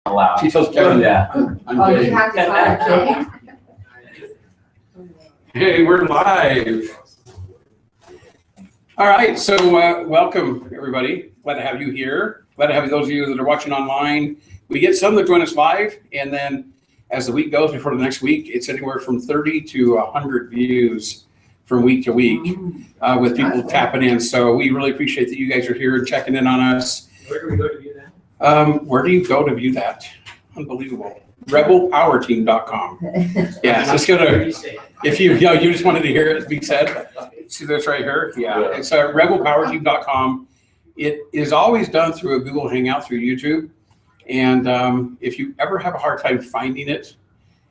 allowed. She tells Kevin, Yeah. I'm Oh, you kidding. have to call it Hey, we're live. All right, so welcome everybody. Glad to have you here. Glad to have those of you that are watching online. We get some that join us live, and then as the week goes before the next week, it's anywhere from 30 to 100 views from week to week with people tapping in. So we really appreciate that you guys are here and checking in on us. Where do we go to view that? Where do you go to view that? Unbelievable. Rebelpowerteam.com. Yeah, just go to, if you just wanted to hear it be said. See this right here? Yeah, it's rebelpowerteam.com. It is always done through a Google Hangout through YouTube. And if you ever have a hard time finding it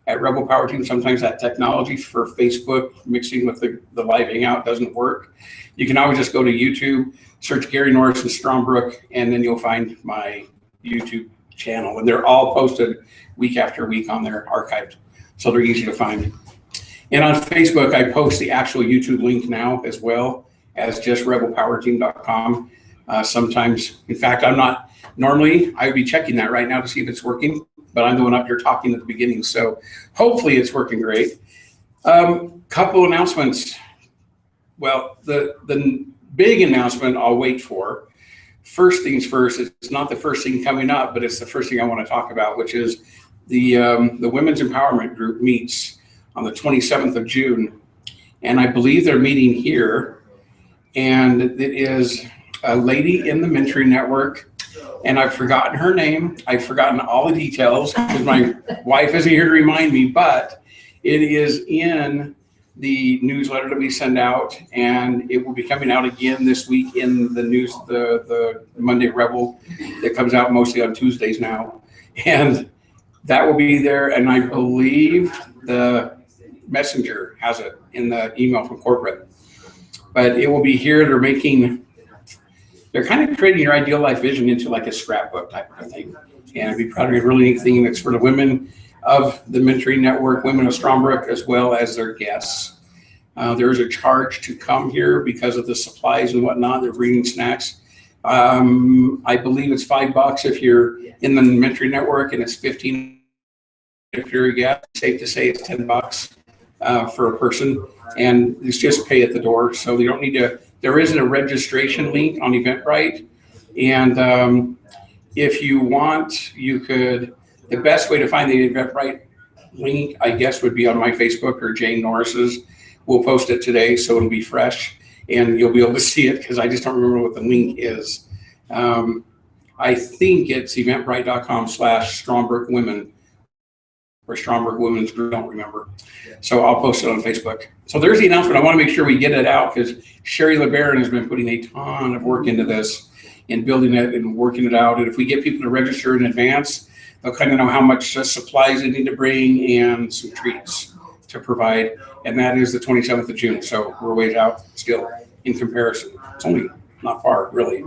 at Rebel Power Team, sometimes that technology for Facebook mixing with the live Hangout doesn't work. You can always just go to YouTube, search Gary Norris and Strongbrook, and then you'll find my YouTube channel. And they're all posted week after week on there, archived. So they're easy to find. And on Facebook, I post the actual YouTube link now as well as just rebelpowerteam.com. Sometimes, in fact, normally I would be checking that right now to see if it's working, but I'm the one up here talking at the beginning. So hopefully it's working great. Couple announcements. Well, the big announcement I'll wait for. First things first, it's not the first thing coming up, but it's the first thing I want to talk about, which is the Women's Empowerment Group meets on the 27th of June. And I believe they're meeting here. And it is a lady in the Mentoring Network. And I've forgotten her name. I've forgotten all the details because my wife isn't here to remind me, but it is in the newsletter that we send out, and it will be coming out again this week in the news, the Monday Rebel that comes out mostly on Tuesdays now. And that will be there. And I believe the messenger has it in the email from corporate, but it will be here. They're kind of creating your ideal life vision into like a scrapbook type of thing. And it'd be probably a really neat thing that's for the women of the Mentoring Network, women of Strongbrook, as well as their guests. There is a charge to come here because of the supplies and whatnot. They're bringing snacks. I believe it's $5 if you're in the Mentoring Network, and it's $15 if you're a guest. Safe to say it's $10 for a person, and it's just pay at the door. So you don't need to. There isn't a registration link on Eventbrite, and if you want, you could. The best way to find the Eventbrite link, I guess, would be on my Facebook or Jane Norris's. We'll post it today, so it'll be fresh, and you'll be able to see it because I just don't remember what the link is. I think it's eventbrite.com/Strongbrook Women or Strongbrook Women's Group. I don't remember. So I'll post it on Facebook. So there's the announcement. I want to make sure we get it out because Sherry LeBaron has been putting a ton of work into this and building it and working it out. And if we get people to register in advance, they'll kind of know how much supplies they need to bring and some treats to provide. And that is the 27th of June. So we're ways out still in comparison. It's only not far really.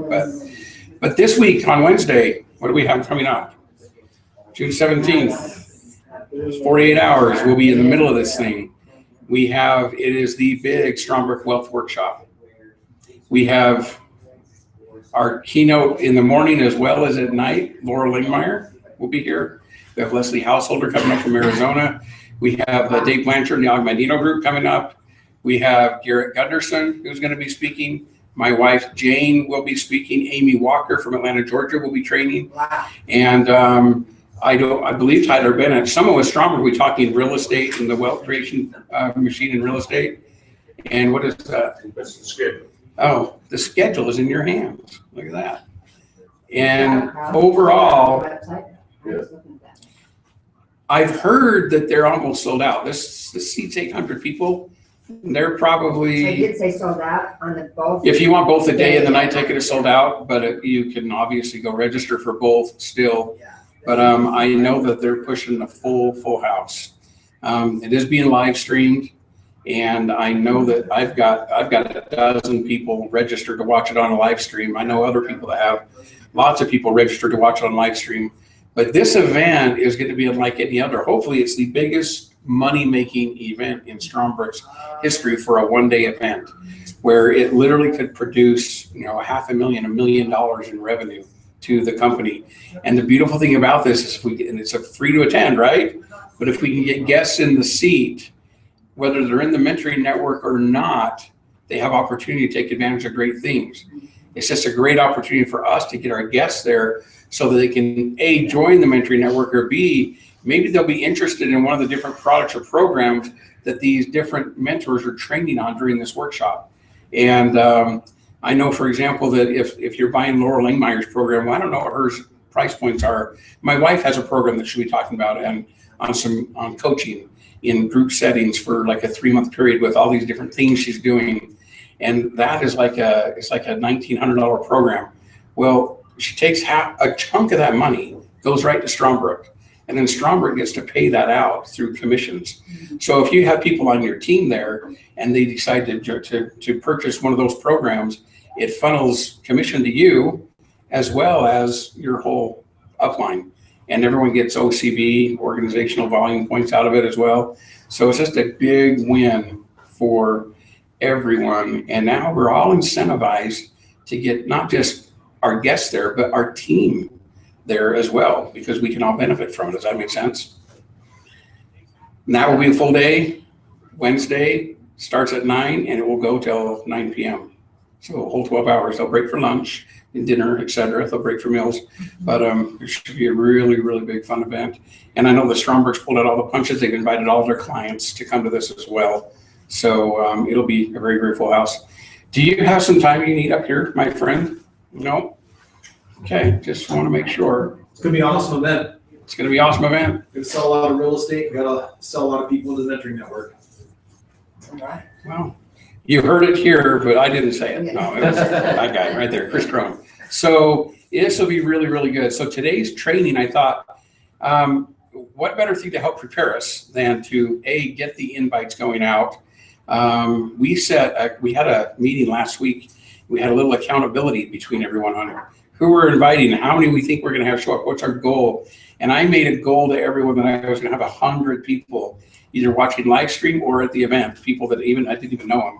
But this week on Wednesday, what do we have coming up? June 17th. 48 hours, we'll be in the middle of this thing. It is the big Strongbrook Wealth Workshop. We have our keynote in the morning as well as at night. Laura Lingmeyer will be here. We have Leslie Householder coming up from Arizona. We have Dave Blanchard and the Augmentino Group coming up. We have Garrett Gunderson, who's going to be speaking. My wife, Jane, will be speaking. Amy Walker from Atlanta, Georgia, will be training. Wow. And I believe Tyler Bennett. Someone with Strongbrook will be talking real estate and the wealth creation machine in real estate. And what is that? That's the schedule. Oh, the schedule is in your hands. Look at that. And overall, I've heard that they're almost sold out. This seats 800 people. They're probably. I did say sold out on the both. If you want both the day and the night ticket is sold out, but you can obviously go register for both still. But I know that they're pushing a full house. It is being live streamed, and I know that I've got a dozen people registered to watch it on a live stream. I know other people that have lots of people registered to watch it on live stream. But this event is going to be unlike any other. Hopefully, it's the biggest money-making event in Strongbrook's history for a one-day event, where it literally could produce, $500,000, $1 million in revenue to the company. And the beautiful thing about this is and it's a free to attend, right? But if we can get guests in the seat, whether they're in the mentoring network or not, they have opportunity to take advantage of great things. It's just a great opportunity for us to get our guests there so that they can A, join the mentoring network, or B, maybe they'll be interested in one of the different products or programs that these different mentors are training on during this workshop. And I know, for example, that if you're buying Laura Langmeyer's program, well, I don't know what her price points are. My wife has a program that she'll be talking about and on coaching in group settings for like a 3-month period with all these different things she's doing. And that is it's like a $1,900 program. Well, she takes a chunk of that money, goes right to Strongbrook. And then Strongbrook gets to pay that out through commissions. So if you have people on your team there and they decide to purchase one of those programs, it funnels commission to you as well as your whole upline. And everyone gets OCV, organizational volume points out of it as well. So it's just a big win for everyone. And now we're all incentivized to get not just our guests there, but our team there as well, because we can all benefit from it. Does that make sense? And that will be a full day. Wednesday starts at 9 and it will go till 9 p.m. So a whole 12 hours. They'll break for lunch and dinner, etc. They'll break for meals. But it should be a really, really big fun event. And I know the Strombergs pulled out all the punches. They've invited all their clients to come to this as well. So it'll be a very, very full house. Do you have some time you need up here, my friend? No? Okay, just want to make sure. It's gonna be an awesome event. It's going to be an awesome event. We're gonna sell a lot of real estate. We gotta sell a lot of people into the mentoring network. All right. Well, you heard it here, but I didn't say it. No, it was that guy right there, Chris Crone. So this will be really, really good. So today's training, I thought, what better thing to help prepare us than to get the invites going out. We had a meeting last week. We had a little accountability between everyone on it. Who we're inviting, how many we think we're going to have show up, what's our goal. And I made a goal to everyone that I was going to have 100 people either watching live stream or at the event, people that I didn't even know them.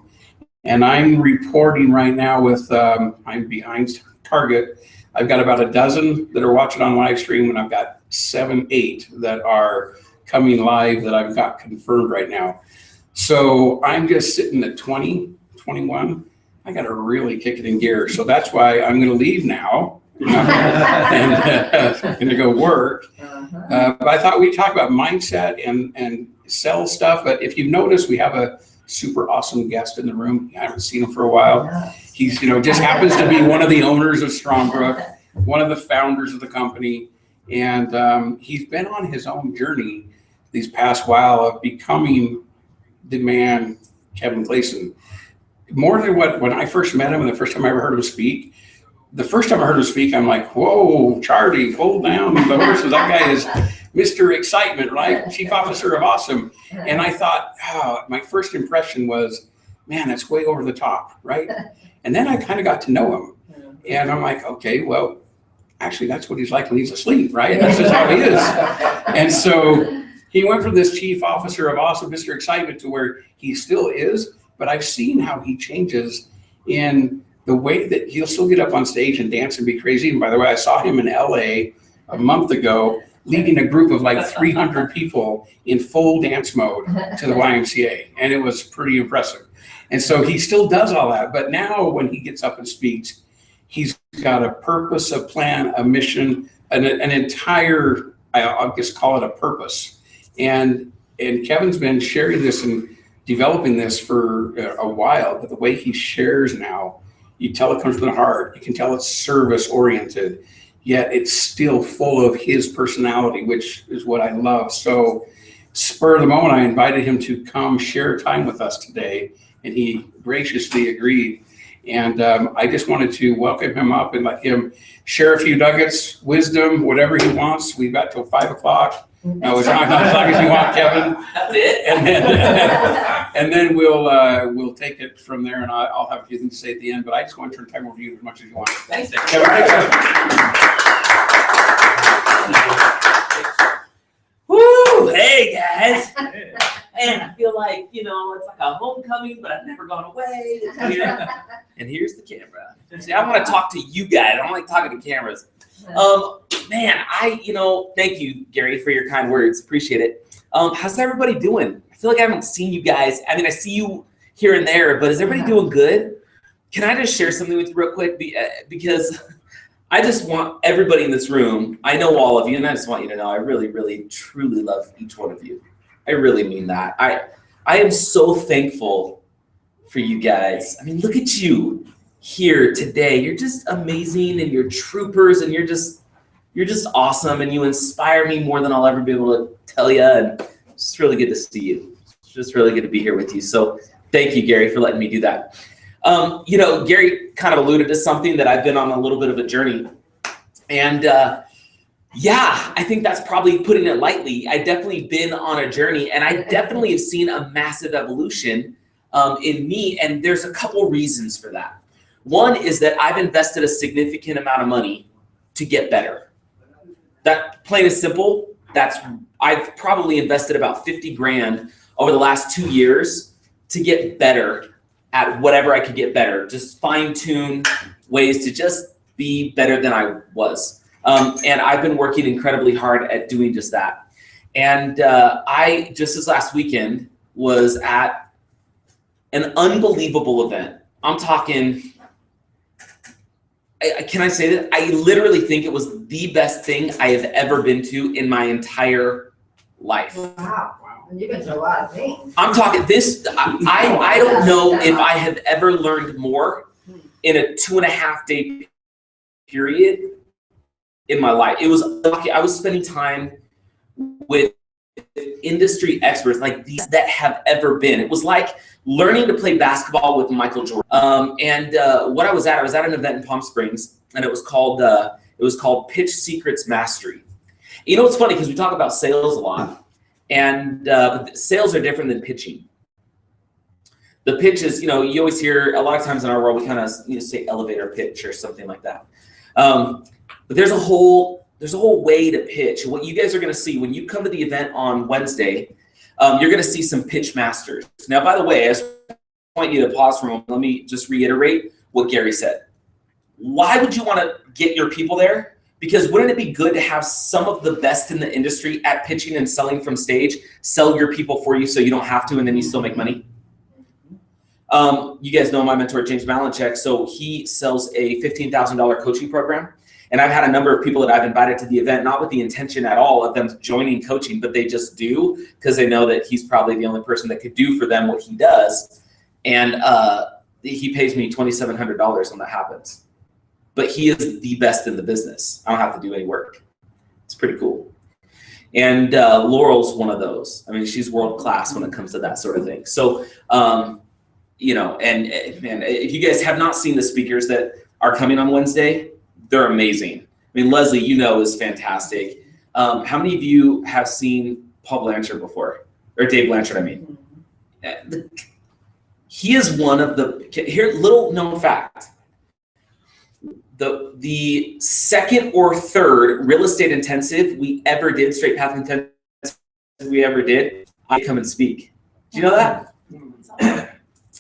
And I'm reporting right now with, I'm behind target. I've got about a dozen that are watching on live stream, and I've got 7, 8 that are coming live that I've got confirmed right now. So I'm just sitting at 20, 21. I got to really kick it in gear. So that's why I'm going to leave now and going to go work. But I thought we'd talk about mindset and sell stuff. But if you've noticed, we have a super awesome guest in the room. I haven't seen him for a while. He's, just happens to be one of the owners of Strongbrook, one of the founders of the company. And he's been on his own journey these past while of becoming the man, Kevin Clayson. More than when I first met him and the first time I ever heard him speak, I'm like, whoa, Charlie, hold down the horses. That guy is Mr. Excitement, right? Chief Officer of Awesome. And I thought, my first impression was, man, that's way over the top, right? And then I kind of got to know him. And I'm like, okay, well, actually, that's what he's like when he's asleep, right? That's just how he is. And so he went from this Chief Officer of Awesome, Mr. Excitement, to where he still is. But I've seen how he changes in the way that he'll still get up on stage and dance and be crazy. And by the way, I saw him in LA a month ago, leading a group of like 300 people in full dance mode to the YMCA. And it was pretty impressive. And so he still does all that. But now when he gets up and speaks, he's got a purpose, a plan, a mission, an entire, I'll just call it a purpose. And Kevin's been sharing this and developing this for a while, but the way he shares now, you tell it comes from the heart. You can tell it's service oriented, yet it's still full of his personality, which is what I love. So spur of the moment, I invited him to come share time with us today, and he graciously agreed. And I just wanted to welcome him up and let him share a few nuggets, wisdom, whatever he wants. We've got till 5 o'clock. No, it's not as long as you want, Kevin. That's it. And then we'll take it from there, and I'll have a few things to say at the end. But I just want to turn time over to you as much as you want. Thanks, Kevin, Woo! Hey, guys. And I feel like, it's like a homecoming, but I've never gone away. And here's the camera. See, I want to talk to you guys. I don't like talking to cameras. Man, thank you, Gary, for your kind words. Appreciate it. How's everybody doing? I feel like I haven't seen you guys. I mean, I see you here and there, but is everybody doing good? Can I just share something with you real quick? Because I just want everybody in this room, I know all of you, and I just want you to know I really, really, truly love each one of you. I really mean that. I am so thankful for you guys. I mean, look at you here today. You're just amazing, and you're troopers, and you're just awesome, and you inspire me more than I'll ever be able to tell you. And it's just really good to see you. It's just really good to be here with you. So thank you, Gary, for letting me do that. Gary kind of alluded to something that I've been on a little bit of a journey. And I think that's probably putting it lightly. I've definitely been on a journey, and I definitely have seen a massive evolution in me. And there's a couple reasons for that. One is that I've invested a significant amount of money to get better. That plain and simple, I've probably invested about 50 grand over the last 2 years to get better at whatever I could get better, just fine tune ways to just be better than I was. And I've been working incredibly hard at doing just that. And I, just this last weekend, was at an unbelievable event. I'm talking, can I say that? I literally think it was the best thing I have ever been to in my entire life. Wow. You've been to a lot of things. I'm talking this, I don't know if I have ever learned more in a 2.5 day period in my life. I was spending time with industry experts like these that have ever been. It was like learning to play basketball with Michael Jordan. What I was at an event in Palm Springs, and it was called Pitch Secrets Mastery. You know, it's funny because we talk about sales a lot. And sales are different than pitching. The pitch is, you always hear a lot of times in our world we kind of say elevator pitch or something like that. But there's a whole way to pitch. What you guys are going to see when you come to the event on Wednesday, you're going to see some pitch masters. Now, by the way, I just want you to pause for a moment. Let me just reiterate what Gary said. Why would you want to get your people there? Because wouldn't it be good to have some of the best in the industry at pitching and selling from stage, sell your people for you so you don't have to, and then you still make money? You guys know my mentor, James Malinchek, so he sells a $15,000 coaching program. And I've had a number of people that I've invited to the event, not with the intention at all of them joining coaching, but they just do because they know that he's probably the only person that could do for them what he does. And he pays me $2,700 when that happens. But he is the best in the business. I don't have to do any work. It's pretty cool. And Laurel's one of those. I mean, she's world class when it comes to that sort of thing. So, and if you guys have not seen the speakers that are coming on Wednesday, they're amazing. I mean, Leslie, is fantastic. How many of you have seen Paul Blanchard before? Or Dave Blanchard, I mean. He is one of here, little known fact. The second or third real estate intensive we ever did, straight path intensive we ever did, I come and speak. Do you know that?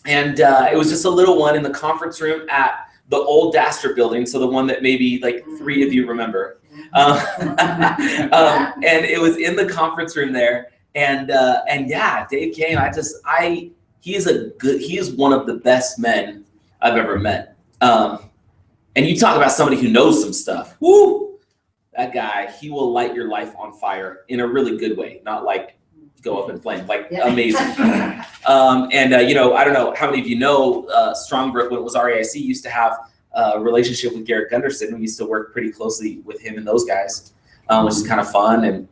And it was just a little one in the conference room at the old Dasher building, so the one that maybe like 3 of you remember. And it was in the conference room there, and Dave came. He is one of the best men I've ever met. And you talk about somebody who knows some stuff. Woo! That guy, he will light your life on fire in a really good way, not like go up in flames, amazing. I don't know how many of you know Strongbrook, when it was REIC, used to have a relationship with Garrett Gunderson. We used to work pretty closely with him and those guys, which is kind of fun. And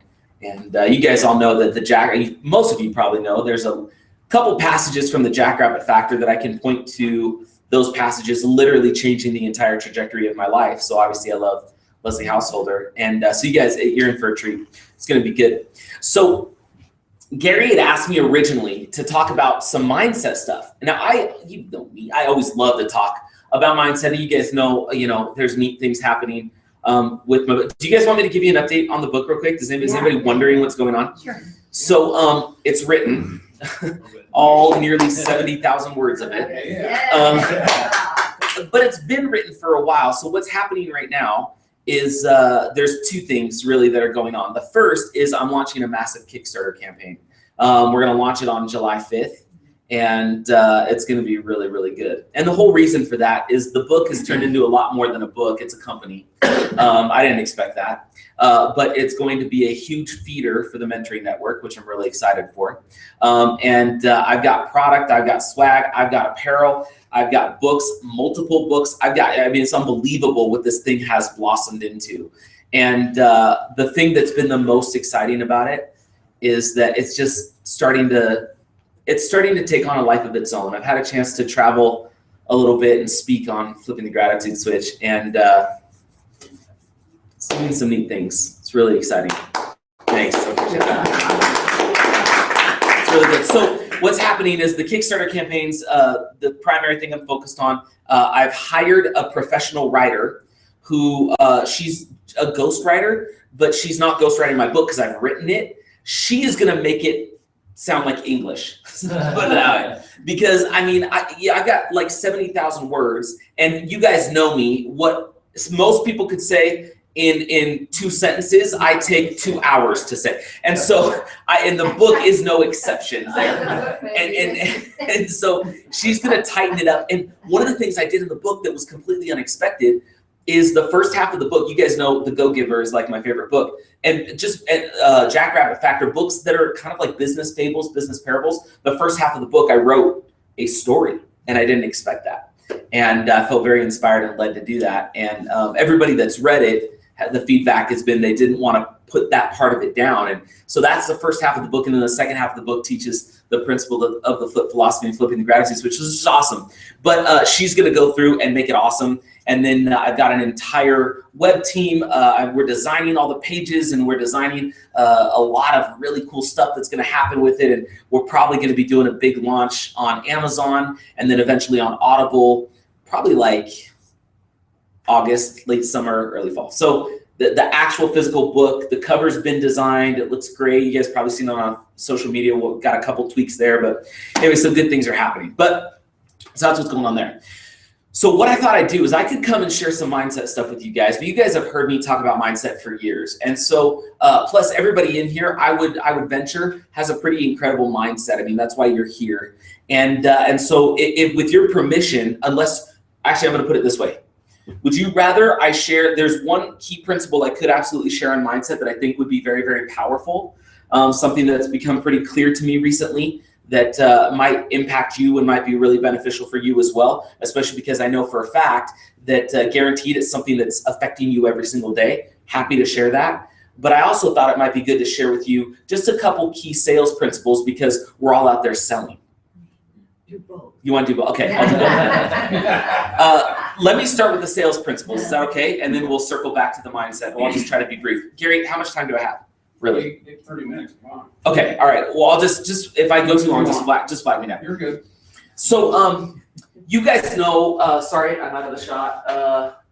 you guys all know that most of you probably know, there's a couple passages from the Jackrabbit Factor that I can point to, those passages literally changing the entire trajectory of my life. So obviously I love Leslie Householder. And so you guys, you're in for a treat. It's going to be good. So Gary had asked me originally to talk about some mindset stuff. Now, you know me, I always love to talk about mindset. You guys know, there's neat things happening with my book. Do you guys want me to give you an update on the book real quick? Is anybody wondering what's going on? Sure. So it's written, all nearly 70,000 words of it. But it's been written for a while. So what's happening right now is there's two things really that are going on. The first is I'm launching a massive Kickstarter campaign. We're going to launch it on July 5th. And it's going to be really, really good. And the whole reason for that is the book has turned into a lot more than a book. It's a company. I didn't expect that. But it's going to be a huge feeder for the mentoring network, which I'm really excited for. I've got product, I've got swag, I've got apparel, I've got books, multiple books. It's unbelievable what this thing has blossomed into. And the thing that's been the most exciting about it is that it's just starting to take on a life of its own. I've had a chance to travel a little bit and speak on flipping the gratitude switch, and it's doing some neat things. It's really exciting. Thanks. I appreciate that. It's really good. So what's happening is the Kickstarter campaigns, the primary thing I'm focused on, I've hired a professional writer who, she's a ghostwriter, but she's not ghostwriting my book because I've written it. She is going to make it sound like English, put it that way. Because I got like 70,000 words, and you guys know me. What most people could say in 2 sentences, I take 2 hours to say. And so, and the book is no exception there. And so she's gonna tighten it up. And one of the things I did in the book that was completely unexpected is the first half of the book. You guys know The Go-Giver is like my favorite book. And just Jackrabbit Factor, books that are kind of like business fables, business parables. The first half of the book, I wrote a story, and I didn't expect that. And I felt very inspired and led to do that. And everybody that's read it, the feedback has been they didn't want to put that part of it down. And so that's the first half of the book. And then the second half of the book teaches the principle of the flip philosophy and flipping the gratitude switch, which is just awesome. But she's going to go through and make it awesome. And then I've got an entire web team. We're designing all the pages, and we're designing a lot of really cool stuff that's going to happen with it. And we're probably going to be doing a big launch on Amazon, and then eventually on Audible, probably like August, late summer, early fall. So the actual physical book, the cover's been designed. It looks great. You guys probably seen it on social media. We've got a couple tweaks there, but anyway, some good things are happening. But so that's what's going on there. So what I thought I'd do is I could come and share some mindset stuff with you guys, but you guys have heard me talk about mindset for years. And so plus everybody in here, I would venture, has a pretty incredible mindset. I mean, that's why you're here. And so if with your permission, unless, actually I'm going to put it this way. Would you rather I share, there's one key principle I could absolutely share on mindset that I think would be very, very powerful. Something that's become pretty clear to me recently that might impact you and might be really beneficial for you as well, especially because I know for a fact that guaranteed it's something that's affecting you every single day. Happy to share that. But I also thought it might be good to share with you just a couple key sales principles because we're all out there selling. Do both. You want to do both? Okay, I'll do both. Let me start with the sales principles. Is that okay? And then we'll circle back to the mindset. Well, I'll just try to be brief. Gary, how much time do I have? Really? 30 minutes. Come on. Okay, all right. Well, I'll just if I go too long, just flag me down. You're good. So, you guys know, sorry, I'm out of the shot.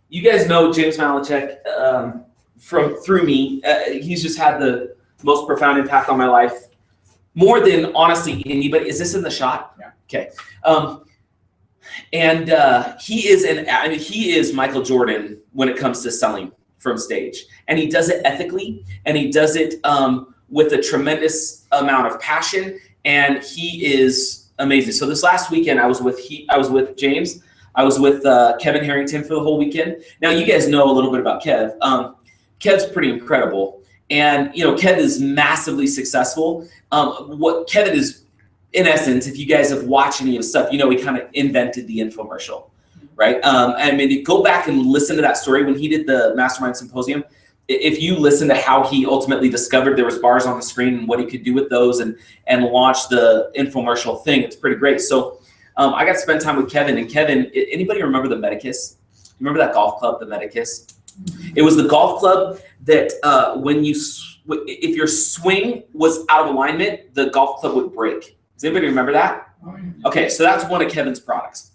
You guys know James Malachek through me. He's just had the most profound impact on my life. More than honestly anybody. Is this in the shot? Yeah. Okay. He is Michael Jordan when it comes to selling from stage, and he does it ethically, and he does it with a tremendous amount of passion, and he is amazing. So this last weekend, I was with James. I was with Kevin Harrington for the whole weekend. Now you guys know a little bit about Kev. Kev's pretty incredible, and Kev is massively successful. What Kevin is, in essence, if you guys have watched any of his stuff, he kind of invented the infomercial, right? Go back and listen to that story when he did the Mastermind Symposium. If you listen to how he ultimately discovered there was bars on the screen and what he could do with those and launch the infomercial thing, it's pretty great. So I got to spend time with Kevin. And Kevin, anybody remember the Medicus? Remember that golf club, the Medicus? It was the golf club that if your swing was out of alignment, the golf club would break. Does anybody remember that? Okay, so that's one of Kevin's products.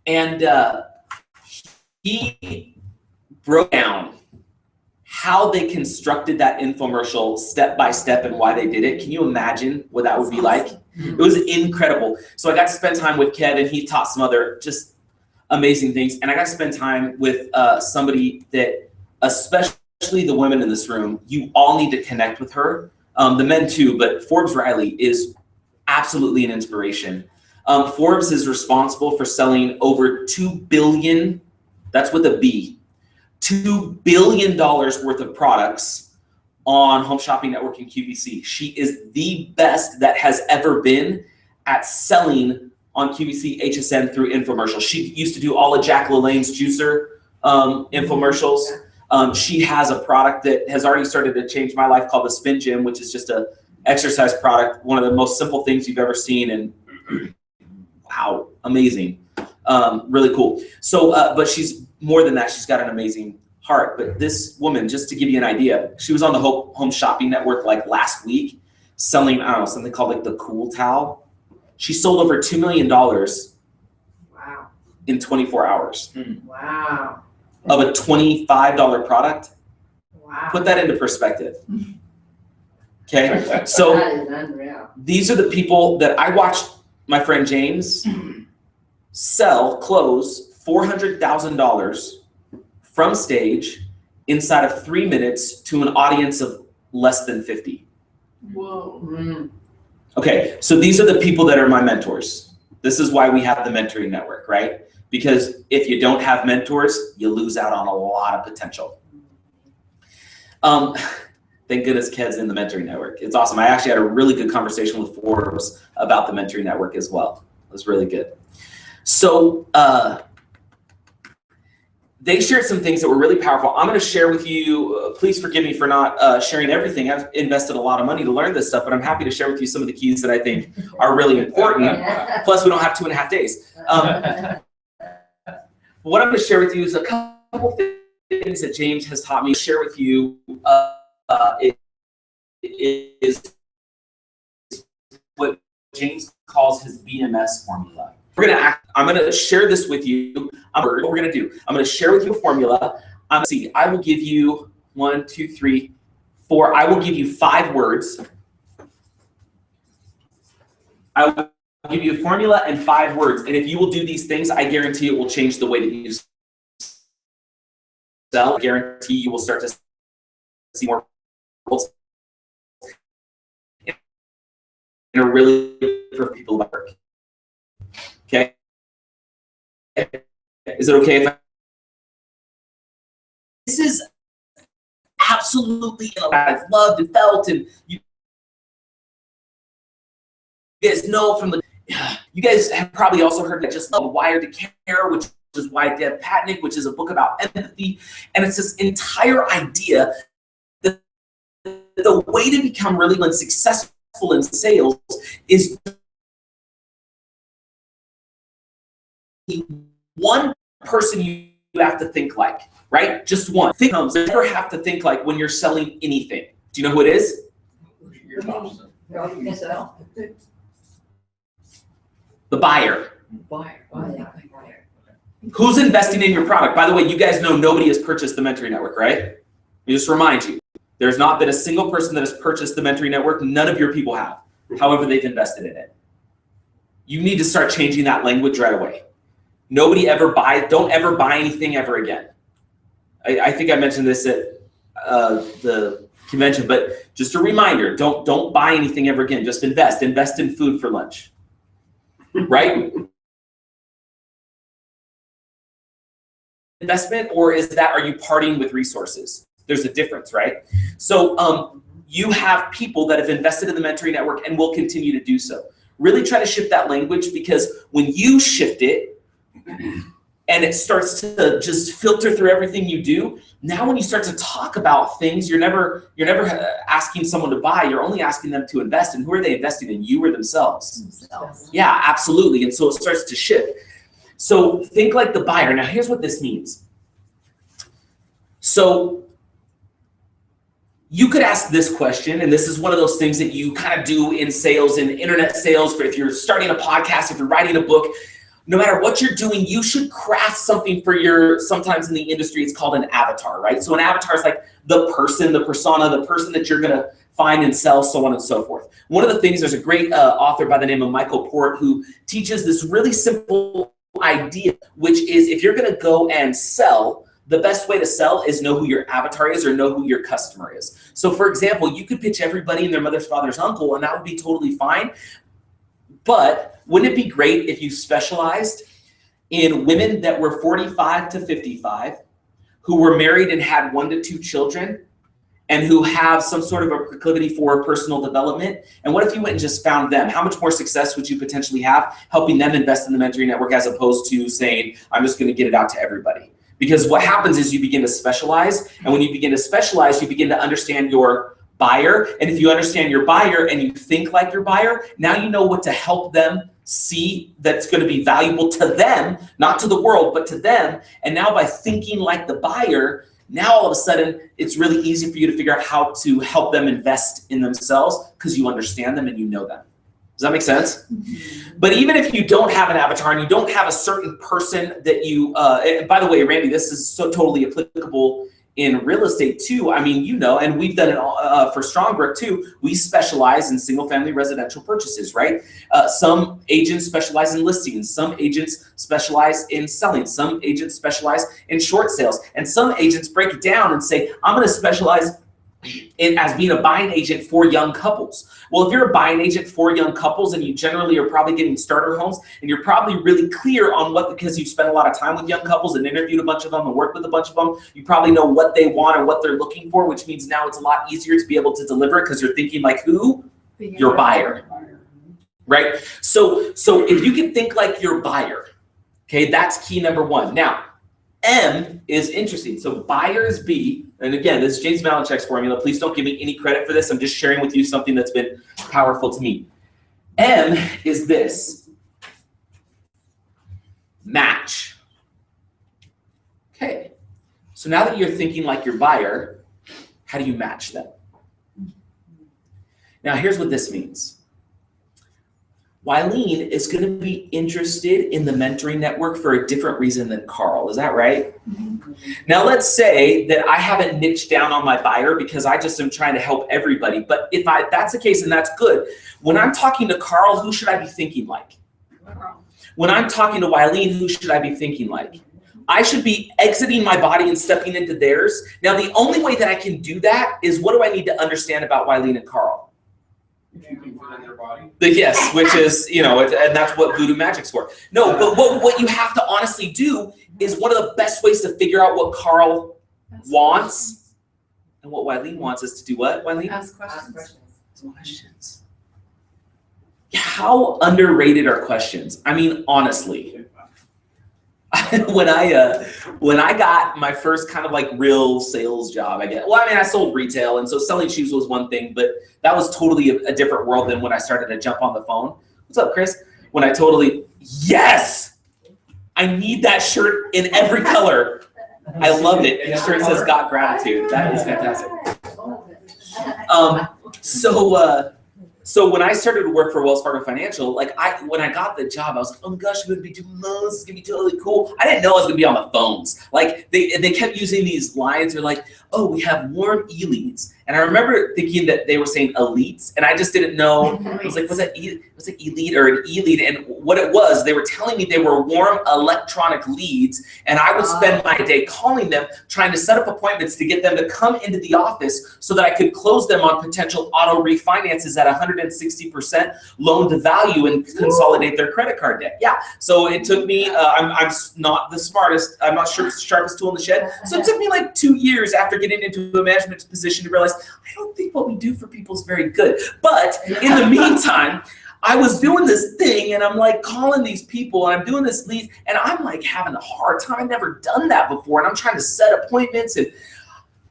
And he broke down how they constructed that infomercial step by step and why they did it. Can you imagine what that would be like? It was incredible. So I got to spend time with Kevin. He taught some other just amazing things. And I got to spend time with somebody that, especially the women in this room, you all need to connect with her. The men too, but Forbes Riley is absolutely an inspiration. Forbes is responsible for selling over $2 billion, that's with a B, $2 billion worth of products on Home Shopping Network and QVC. She is the best that has ever been at selling on QVC HSN through infomercials. She used to do all of Jack LaLanne's juicer infomercials. She has a product that has already started to change my life called the Spin Gym, which is just a exercise product, one of the most simple things you've ever seen, and wow, amazing, really cool. So, but she's more than that. She's got an amazing heart. But this woman, just to give you an idea, she was on the Home Shopping Network like last week, selling, I don't know, something called like the Cool Towel. She sold over $2 million Wow. in 24 hours Wow. of a $25 product. Wow. Put that into perspective. Okay, so That is unreal. these are the people that I watched my friend James close $400,000 from stage inside of 3 minutes to an audience of less than 50. Whoa. Mm. Okay, so these are the people that are my mentors. This is why we have the mentoring network, right? Because if you don't have mentors, you lose out on a lot of potential. Thank goodness Ked's in the mentoring network. It's awesome. I actually had a really good conversation with Forbes about the mentoring network as well. It was really good. So they shared some things that were really powerful. I'm going to share with you, please forgive me for not sharing everything. I've invested a lot of money to learn this stuff, but I'm happy to share with you some of the keys that I think are really important. Plus, we don't have 2.5 days. What I'm going to share with you is a couple things that James has taught me to share with you. Is what James calls his BMS formula. I'm gonna share this with you. What we're gonna do, I'm gonna share with you a formula. I will give you 1, 2, 3, 4. I will give you 5 words. I will give you a formula and 5 words. And if you will do these things, I guarantee it will change the way that you sell. I guarantee you will start to see more results in a really for people that work. Okay? Is it okay if this is absolutely what I've loved and felt, and you guys know from the, you guys have probably also heard that just love Wired to Care, which is by Deb Patnick, which is a book about empathy, and it's this entire idea that the way to become really successful in sales is one person you have to think like, right? Just one. Never have to think like when you're selling anything. Do you know who it is? The buyer. Who's investing in your product? By the way, you guys know nobody has purchased the Mentoring Network, right? Let me just remind you, there's not been a single person that has purchased the Mentoring Network. None of your people have. However, they've invested in it. You need to start changing that language right away. Don't ever buy anything ever again. I think I mentioned this at the convention, but just a reminder, don't buy anything ever again. Just invest in food for lunch, right? Investment, or are you partying with resources? There's a difference, right? So you have people that have invested in the Mentoring Network and will continue to do so. Really try to shift that language, because when you shift it and it starts to just filter through everything you do, now when you start to talk about things, you're never asking someone to buy, you're only asking them to invest. And who are they investing in? You or themselves? Yeah, absolutely. And so it starts to shift. So think like the buyer. Now here's what this means. So you could ask this question, and this is one of those things that you kind of do in sales, in internet sales, if you're starting a podcast, if you're writing a book, no matter what you're doing, you should craft something for sometimes in the industry, it's called an avatar, right? So an avatar is like the person, the persona, the person that you're gonna find and sell, so on and so forth. One of the things, there's a great author by the name of Michael Port who teaches this really simple idea, which is if you're going to go and sell, the best way to sell is know who your avatar is or know who your customer is. So for example, you could pitch everybody and their mother's father's uncle, and that would be totally fine. But wouldn't it be great if you specialized in women that were 45 to 55, who were married and had 1 to 2 children, and who have some sort of a proclivity for personal development? And what if you went and just found them? How much more success would you potentially have helping them invest in the mentoring network as opposed to saying, I'm just going to get it out to everybody? Because what happens is you begin to specialize, and when you begin to specialize, you begin to understand your buyer. And if you understand your buyer and you think like your buyer, now you know what to help them see that's going to be valuable to them, not to the world, but to them. And now by thinking like the buyer, now all of a sudden it's really easy for you to figure out how to help them invest in themselves because you understand them and you know them. Does that make sense? But even if you don't have an avatar and you don't have a certain person that you, and by the way, Randy, this is so totally applicable in real estate too. I mean, you know, and we've done it for Strongbrook too. We specialize in single family residential purchases, right? Some agents specialize in listings. Some agents specialize in selling. Some agents specialize in short sales. And some agents break it down and say, I'm going to specialize in as being a buying agent for young couples. Well, if you're a buying agent for young couples and you generally are probably getting starter homes and you're probably really clear on what, because you've spent a lot of time with young couples and interviewed a bunch of them and worked with a bunch of them, you probably know what they want and what they're looking for, which means now it's a lot easier to be able to deliver it because you're thinking like who? Your buyer, right? So if you can think like your buyer, okay, that's key number one. Now, M is interesting. So buyers B, and again, this is James Malinchek's formula. Please don't give me any credit for this. I'm just sharing with you something that's been powerful to me. M is this. Match. Okay. So now that you're thinking like your buyer, how do you match them? Now here's what this means. Wileen is going to be interested in the mentoring network for a different reason than Carl. Is that right? Mm-hmm. Now, let's say that I haven't niched down on my buyer because I just am trying to help everybody. But if that's the case, and that's good. When I'm talking to Carl, who should I be thinking like? When I'm talking to Wileen, who should I be thinking like? I should be exiting my body and stepping into theirs. Now, the only way that I can do that is what do I need to understand about Wileen and Carl? You can fit in their body. Yes, which is, you know, and that's what voodoo magic's for. No, but what you have to honestly do is one of the best ways to figure out what Carl wants and what Wileen wants is to do what, Wileen? Ask questions. Questions. How underrated are questions? I mean, honestly. When I got my first kind of like real sales job, I sold retail, and so selling shoes was one thing, but that was totally a different world than when I started to jump on the phone. What's up, Chris? Yes, I need that shirt in every color. I love it. And the shirt says "Got Gratitude." That is fantastic. So when I started to work for Wells Fargo Financial, when I got the job, I was like, oh my gosh, I'm gonna be doing this, it's gonna be totally cool. I didn't know I was gonna be on the phones. Like they kept using these lines, they're like, oh, we have warm e-leads. And I remember thinking that they were saying elites, and I just didn't know. I was like, was it elite or an e-lead? And what it was, they were telling me they were warm electronic leads, and I would spend my day calling them, trying to set up appointments to get them to come into the office so that I could close them on potential auto refinances at 160% loan to value and consolidate their credit card debt. Yeah, so it took me, I'm not the smartest, I'm not sure it's the sharpest tool in the shed. So it took me like 2 years after getting into a management position to realize I don't think what we do for people is very good. But in the meantime, I was doing this thing and I'm like calling these people and I'm doing this lead and I'm like having a hard time. I've never done that before and I'm trying to set appointments. And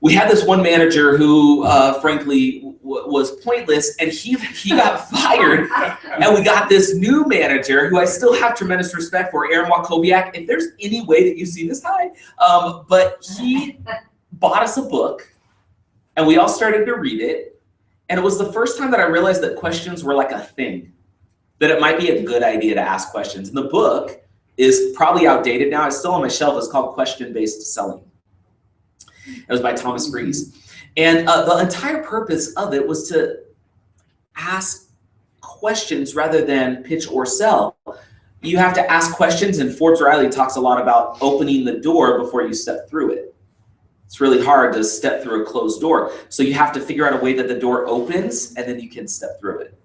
we had this one manager who frankly was pointless and he got fired. And we got this new manager who I still have tremendous respect for, Aaron Wakowiak. If there's any way that you see this, hi. But he bought us a book and we all started to read it. And it was the first time that I realized that questions were like a thing, that it might be a good idea to ask questions. And the book is probably outdated now. It's still on my shelf. It's called Question-Based Selling. It was by Thomas Freeze. And the entire purpose of it was to ask questions rather than pitch or sell. you have to ask questions, and Forbes Riley talks a lot about opening the door before you step through it. It's really hard to step through a closed door. So you have to figure out a way that the door opens, and then you can step through it.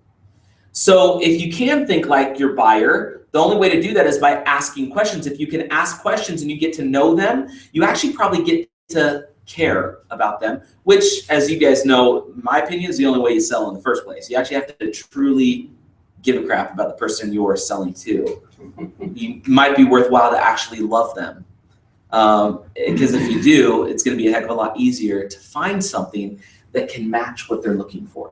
So if you can think like your buyer, the only way to do that is by asking questions. If you can ask questions and you get to know them, you actually probably get to care about them, which, as you guys know, my opinion is the only way you sell in the first place. You actually have to truly give a crap about the person you're selling to. You might be worthwhile to actually love them. Because if you do, it's going to be a heck of a lot easier to find something that can match what they're looking for.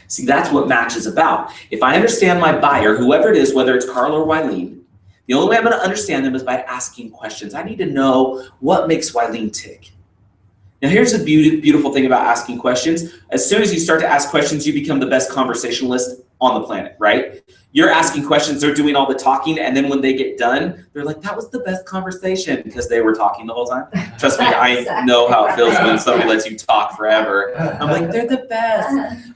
See, that's what match is about. If I understand my buyer, whoever it is, whether it's Carl or Wileen, the only way I'm going to understand them is by asking questions. I need to know what makes Wileen tick. Now, here's the beautiful thing about asking questions. As soon as you start to ask questions, you become the best conversationalist on the planet, right? You're asking questions, they're doing all the talking, and then when they get done, they're like, that was the best conversation, because they were talking the whole time. Trust me, I know how it feels when somebody lets you talk forever. I'm like, they're the best.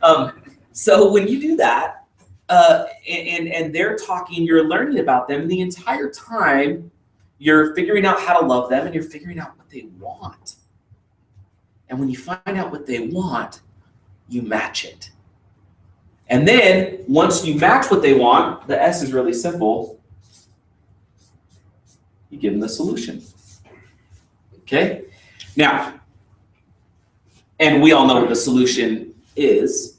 So when you do that, and they're talking, you're learning about them, and the entire time, you're figuring out how to love them, and you're figuring out what they want. And when you find out what they want, you match it. And then once you match what they want, the S is really simple. You give them the solution. Okay? Now, and we all know what the solution is.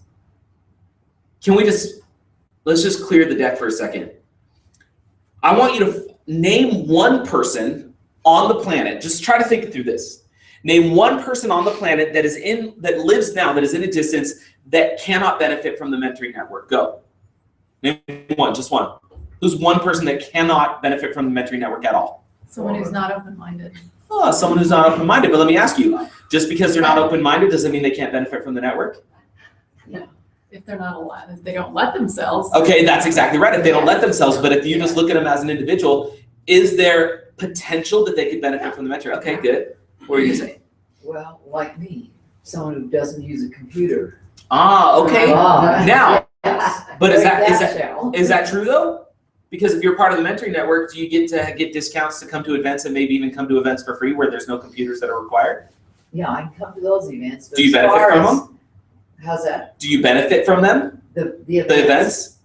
Let's just clear the deck for a second. I want you to name one person on the planet. Just try to think through this. Name one person on the planet that lives now, that is in a distance, that cannot benefit from the mentoring network. Go. Name one, just one. Who's one person that cannot benefit from the mentoring network at all? Someone who's not open-minded. Oh, someone who's not open-minded. But let me ask you, just because they're not open-minded, does it mean they can't benefit from the network? No. If they're not allowed, if they don't let themselves. Okay, that's exactly right. If they don't let themselves, but if you just look at them as an individual, is there potential that they could benefit from the mentor? Okay, good. What are you gonna say? Well, like me, someone who doesn't use a computer. Ah, okay. Now, Yes. but is Break that true though? Because if you're part of the mentoring network, do you get to get discounts to come to events and maybe even come to events for free where there's no computers that are required? Yeah, I can come to those events. But Do you as benefit far from as- them? How's that? Do you benefit from them? The The events?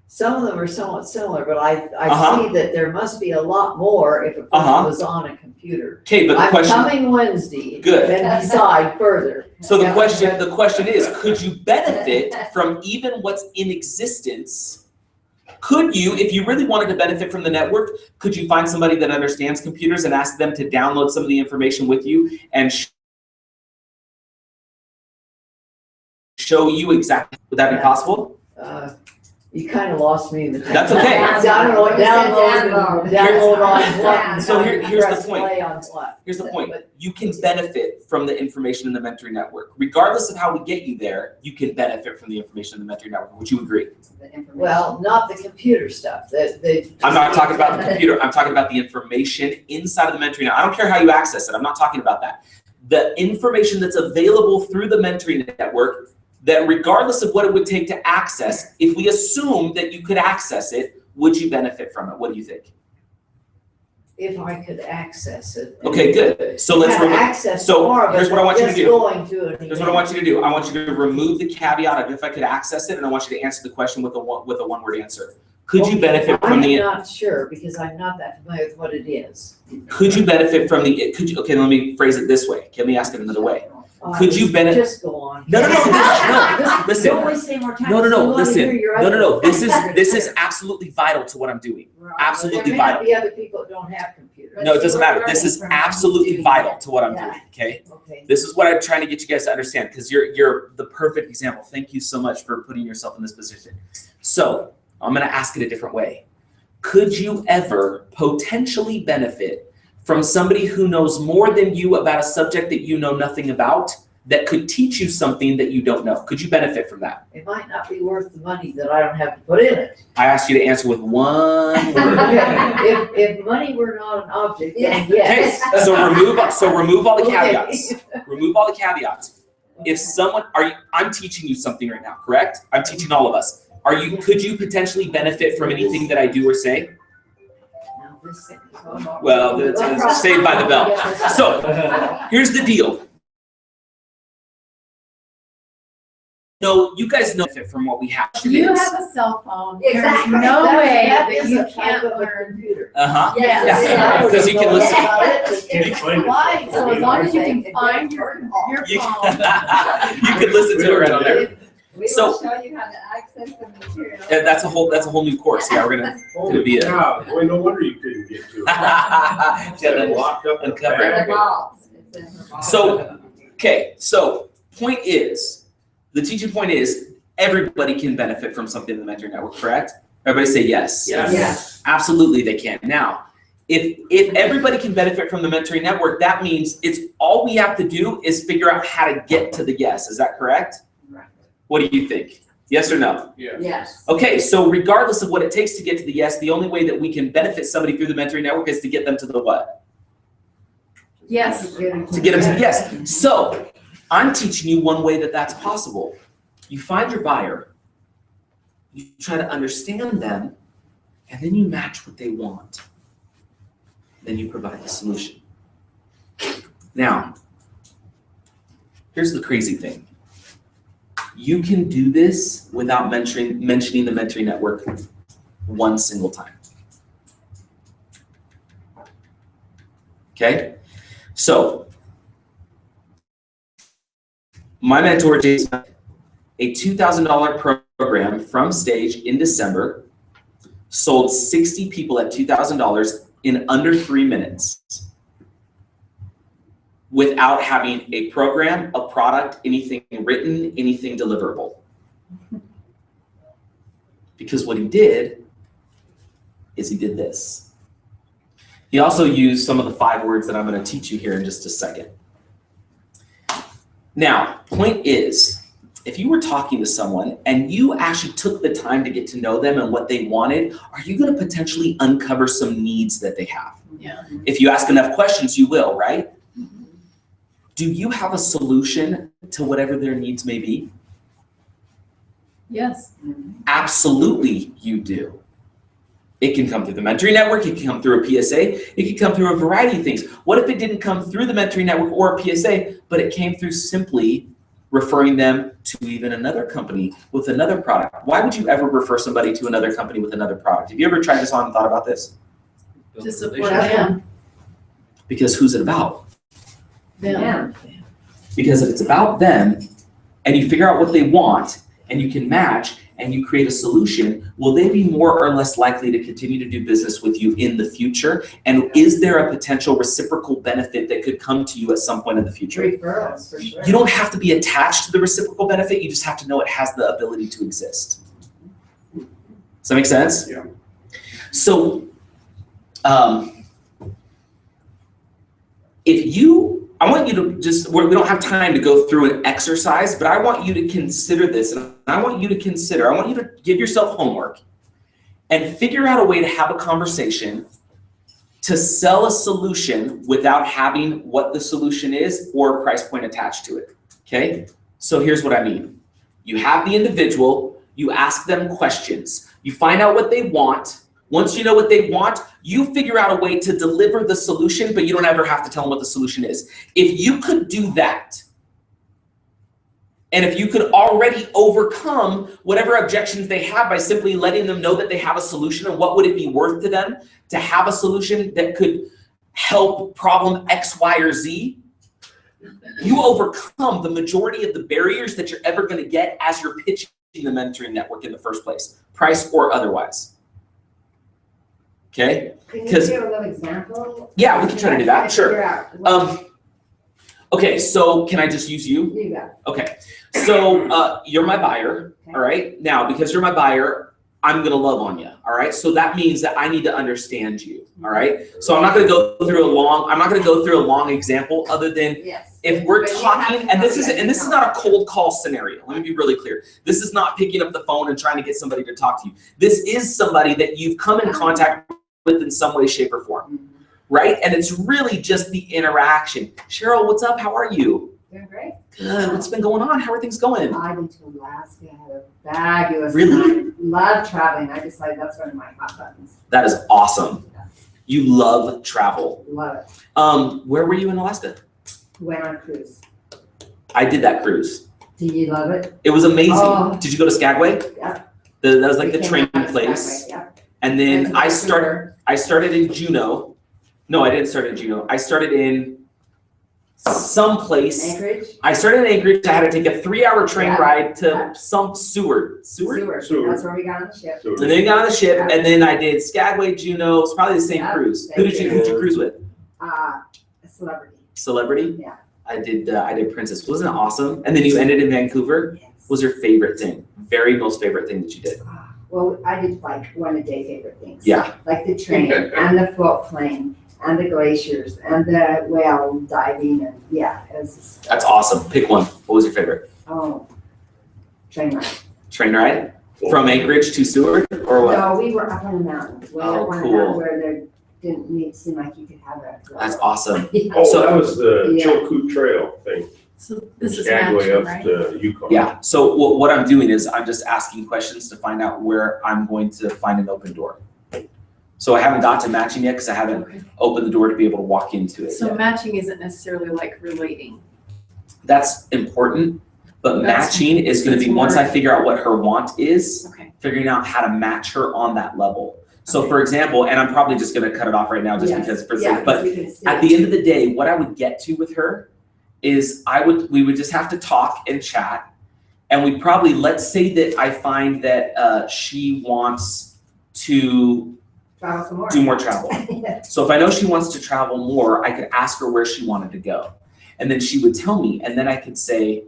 Some of them are somewhat similar, but I Uh-huh. see that there must be a lot more if a person was on a computer. Okay, but the I'm question. coming Wednesday. Good. Then decide further. So the Yeah. question is, could you benefit from even what's in existence? Could you, if you really wanted to benefit from the network, could you find somebody that understands computers and ask them to download some of the information with you and show you exactly, would that be possible? You kind of lost me. That's okay. Download on what? So here's the press point. play on what. Here's the point. But You can benefit from the information in the mentoring network. Regardless of how we get you there, you can benefit from the information in the mentoring network. Would you agree? Well, not the computer stuff. I'm not talking about the computer. I'm talking about the information inside of the mentoring network. I don't care how you access it. I'm not talking about that. The information that's available through the mentoring network, that regardless of what it would take to access, if we assume that you could access it, would you benefit from it? What do you think? If I could access it. Okay, good. So let's Have remove. access so more, here's but what I want you to just do. going to an Here's what I want you to do. I want you to remove the caveat of if I could access it, and I want you to answer the question with a one-word answer. Could you benefit from the? I'm not sure because I'm not that familiar with what it is. Could you benefit from the? Could you? Okay, let me phrase it this way. Okay, let me ask it another way. Could you benefit? Just go on. No. Listen. Don't waste any more time. No. We wanna Listen. hear your No. other- This is absolutely vital to what I'm doing. Right. absolutely There may vital. be other people that don't have computers. No, it doesn't matter. This is absolutely vital to what I'm doing. Okay. Okay. This is what I'm trying to get you guys to understand because you're the perfect example. Thank you so much for putting yourself in this position. So I'm going to ask it a different way. Could you ever potentially benefit from somebody who knows more than you about a subject that you know nothing about, that could teach you something that you don't know? Could you benefit from that? It might not be worth the money that I don't have to put in it. I asked you to answer with one word. Okay, if money were not an object, then yes. Okay, so remove all the Okay. caveats. Remove all the caveats. If someone I'm teaching you something right now, correct? I'm teaching all of us. Could you potentially benefit from anything that I do or say? Well, it's saved by the bell. So here's the deal. No, you guys know it from what we have. You have a cell phone. Exactly. There's no That way that that is you a type can't of a learn. computer. Yes. Yeah, because you can listen. It's fine. So as long as you can find your You phone. you could listen to it right on there. We So- will show you how to access the material. And that's a whole new course. Yeah, we're gonna be Holy a- cow, boy, no wonder you couldn't get to it. yeah, It's locked up in the uncover it. In the bag. box. It's in the box. So, okay, so the teaching point is everybody can benefit from something in the mentoring network, correct? Everybody say yes. Yes. Yes. Absolutely they can. Now, if everybody can benefit from the mentoring network, that means it's all we have to do is figure out how to get to the yes. Is that correct? Right. What do you think? Yes or no? Yeah. Yes. Okay, so regardless of what it takes to get to the yes, the only way that we can benefit somebody through the mentoring network is to get them to the what? Yes. To get them to the yes. So I'm teaching you one way that that's possible. You find your buyer, you try to understand them, and then you match what they want. Then you provide the solution. Now, here's the crazy thing. You can do this without mentioning the mentoring network one single time. Okay? So, my mentor, Jason, a $2,000 program from stage in December, sold 60 people at $2,000 in under 3 minutes without having a program, a product, anything written, anything deliverable. Because what he did is he did this. He also used some of the 5 words that I'm going to teach you here in just a second. Now, point is, if you were talking to someone and you actually took the time to get to know them and what they wanted, are you going to potentially uncover some needs that they have? Yeah. If you ask enough questions, you will, right? Do you have a solution to whatever their needs may be? Yes. Absolutely, you do. It can come through the mentoring network, it can come through a PSA, it can come through a variety of things. What if it didn't come through the mentoring network or a PSA, but it came through simply referring them to even another company with another product? Why would you ever refer somebody to another company with another product? Have you ever tried this on and thought about this? To support them. Because who's it about? Them. Because if it's about them and you figure out what they want and you can match and you create a solution, will they be more or less likely to continue to do business with you in the future? And is there a potential reciprocal benefit that could come to you at some point in the future? Referrals, for sure. You don't have to be attached to the reciprocal benefit, you just have to know it has the ability to exist. Does that make sense? Yeah. So, I want you to just, we don't have time to go through an exercise, but I want you to consider this, and I want you to give yourself homework and figure out a way to have a conversation to sell a solution without having what the solution is or a price point attached to it, okay? So here's what I mean. You have the individual, you ask them questions, you find out what they want. Once you know what they want, you figure out a way to deliver the solution, but you don't ever have to tell them what the solution is. If you could do that, and if you could already overcome whatever objections they have by simply letting them know that they have a solution and what would it be worth to them to have a solution that could help problem X, Y, or Z, you overcome the majority of the barriers that you're ever going to get as you're pitching the mentoring network in the first place, price or otherwise. Okay? Can you give a little example? Yeah, we can try to do that, sure. Figure out what Okay, so can I just use you? you got. Okay, so you're my buyer, all right? Now, because you're my buyer, I'm gonna love on you, all right? So that means that I need to understand you, all right? So I'm not gonna go through a long example other than Yes. if we're But you talking, have to and this is not a cold call scenario. Let me be really clear. This is not picking up the phone and trying to get somebody to talk to you. This is somebody that you've come in contact with in some way, shape, or form, right? And it's really just the interaction. Cheryl, what's up? How are you? Doing great. Good. What's been going on? How are things going? I went to Alaska, I had a fabulous Really? time. Love traveling. I decided that's one of my hot buttons. That is awesome. You love travel. Love it. Where were you in Alaska? Went on a cruise. I did that cruise. Do you love it? It was amazing. Oh. Did you go to Skagway? Yeah. That was like We the came training out of place. Skagway, yeah. And then Went to I Vancouver. started in Juneau. No, I didn't start in Juneau. I started in some place. Anchorage. I started in Anchorage. I had to take a 3-hour train Yeah. ride to Yeah. some Seward. Seward. Seward. That's where we got on the ship. And then got on the ship, and then I did Skagway, Juneau. It's probably the same Yeah, cruise. same Who'd you cruise with? A celebrity. Celebrity? Yeah. I did Princess. Wasn't it awesome? And then you ended in Vancouver. Yes. What was your favorite thing? Most favorite thing that you did? Well, I did like one of the day favorite things. Yeah. Like the train and the float plane and the glaciers and the whale diving and yeah, it was just, That's awesome. Pick one. What was your favorite? train ride. Train ride? From Anchorage to Seward or what? No, we were up on a mountain. Way Oh, up on a cool. mountain where there didn't seem like you could have a. That's awesome. Yeah. Oh, So- that was the Yeah. Chilkoot Trail thing. So From this is Skagway matching, up right? to Yukon. Yeah. So what I'm doing is I'm just asking questions to find out where I'm going to find an open door. So I haven't got to matching yet because I haven't Okay. opened the door to be able to walk into it So yet. matching isn't necessarily like relating. That's important, but That's- matching is going to be that's once more- I figure out what her want is, Okay. figuring out how to match her on that level. So for example, and I'm probably just going to cut it off right now just Yes. because for Yeah, sake, but we can see at it. the end of the day, what I would get to with her is we would just have to talk and chat. And we'd probably, let's say that I find that she wants to Travel some more. do more travel. Yeah. So if I know she wants to travel more, I could ask her where she wanted to go. And then she would tell me, and then I could say,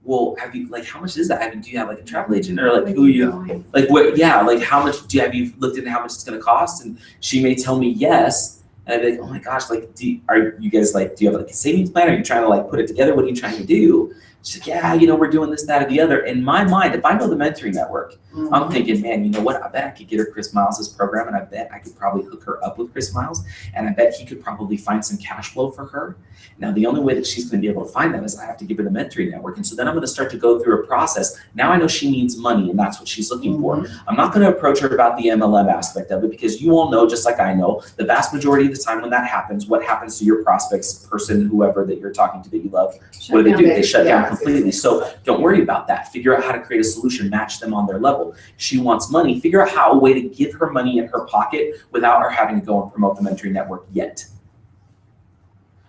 well, have you, like, how much is that? Do you have like a travel agent or like who you, Going. like what, yeah, like how much, have you looked into how much it's gonna cost? And she may tell me yes. And I'd be like, oh my gosh, like, are you guys like, do you have like a savings plan? Are you trying to like put it together? What are you trying to do? She's like, yeah, we're doing this, that, or the other. In my mind, if I know the mentoring network, I'm thinking, man, you know what? I bet I could get her Chris Miles' program, and I bet I could probably hook her up with Chris Miles, and I bet he could probably find some cash flow for her. Now, the only way that she's going to be able to find that is I have to give her the mentoring network. And so then I'm going to start to go through a process. Now I know she needs money, and that's what she's looking for. I'm not going to approach her about the MLM aspect of it because you all know, just like I know, the vast majority of the time when that happens, what happens to your prospects, person, whoever that you're talking to that you love, what do? They shut down completely. So don't worry about that. Figure out how to create a solution, match them on their level. She wants money. Figure out a way to give her money in her pocket without her having to go and promote the mentoring network yet.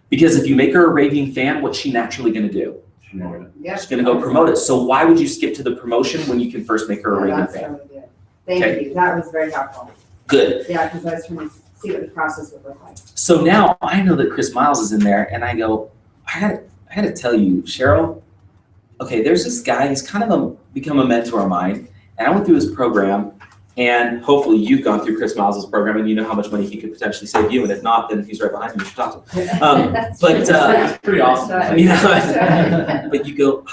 Because if you make her a raving fan, what's she naturally going to do? Yep. She's going to go promote it. So why would you skip to the promotion when you can first make her a Yeah, raving that's fan? really good. Thank Okay. you. That was very helpful. Good. Yeah, because I was trying to see what the process would look like. So now I know that Chris Miles is in there, and I go, I gotta tell you, Cheryl. Okay, there's this guy. He's kind of become a mentor of mine, and I went through his program. And hopefully you've gone through Chris Miles' program and you know how much money he could potentially save you. And if not, then he's right behind you. You should talk to him. That's but, true. it's pretty awesome. That's right. Yeah. That's right. But you go,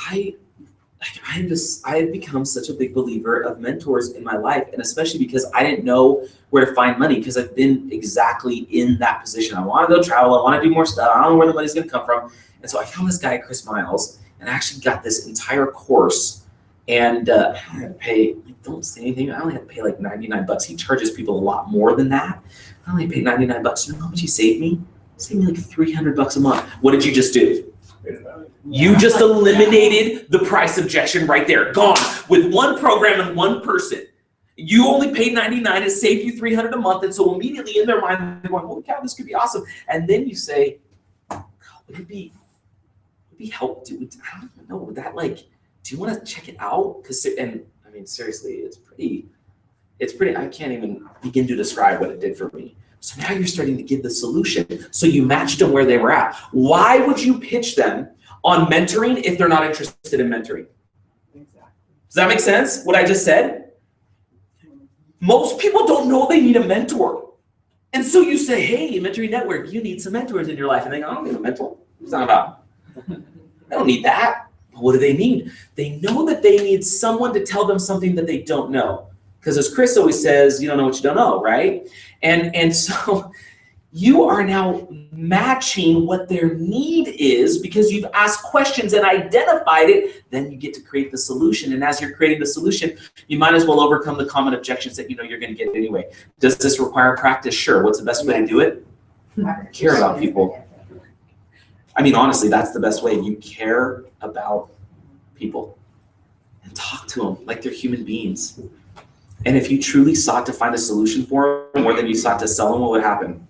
I've become such a big believer of mentors in my life. And especially because I didn't know where to find money because I've been exactly in that position. I want to go travel. I want to do more stuff. I don't know where the money's going to come from. And so I found this guy, Chris Miles, and I actually got this entire course. And I had to pay, don't say anything, I only had to pay like $99. He charges people a lot more than that. I only paid $99. You know how much he saved me? He saved me like $300 a month. What did you just do? You just eliminated the price objection right there. Gone. With one program and one person. You only paid $99, it saved you $300 a month. And so immediately in their mind, they're going, holy cow, this could be awesome. And then you say, would it be help? I don't know, would that like, do you want to check it out? And I mean, seriously, it's pretty, I can't even begin to describe what it did for me. So now you're starting to give the solution. So you matched them where they were at. Why would you pitch them on mentoring if they're not interested in mentoring? Exactly. Does that make sense, what I just said? Most people don't know they need a mentor. And so you say, hey, Mentoring Network, you need some mentors in your life. And they go, I don't need a mentor. What's that about? I don't need that. What do they need? They know that they need someone to tell them something that they don't know. Because as Chris always says, you don't know what you don't know, right? And so You are now matching what their need is because you've asked questions and identified it. Then you get to create the solution. And as you're creating the solution, you might as well overcome the common objections that you know you're going to get anyway. Does this require practice? Sure. What's the best way to do it? Care about people. I mean, honestly, that's the best way. You care about people and talk to them like they're human beings. And if you truly sought to find a solution for them more than you sought to sell them, what would happen?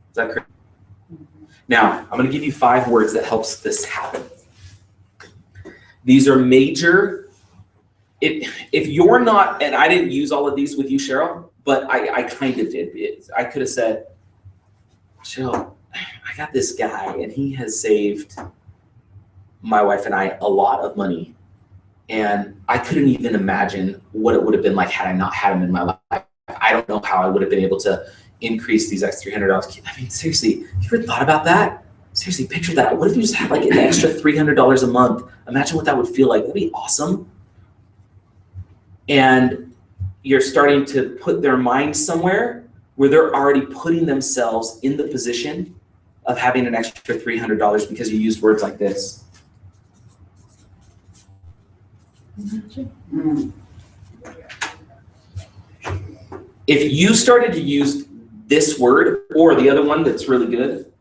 Is that correct? Now, I'm going to give you 5 words that helps this happen. These are major. If you're not, and I didn't use all of these with you, Cheryl, but I kind of did. I could have said, Cheryl, I got this guy and he has saved my wife and I a lot of money. And I couldn't even imagine what it would have been like had I not had him in my life. I don't know how I would have been able to increase these extra $300. I mean, seriously, you ever thought about that? Seriously, picture that. What if you just had like an extra $300 a month? Imagine what that would feel like. That'd be awesome. And you're starting to put their mind somewhere where they're already putting themselves in the position of having an extra $300 because you used words like this. If you started to use this word or the other one that's really good,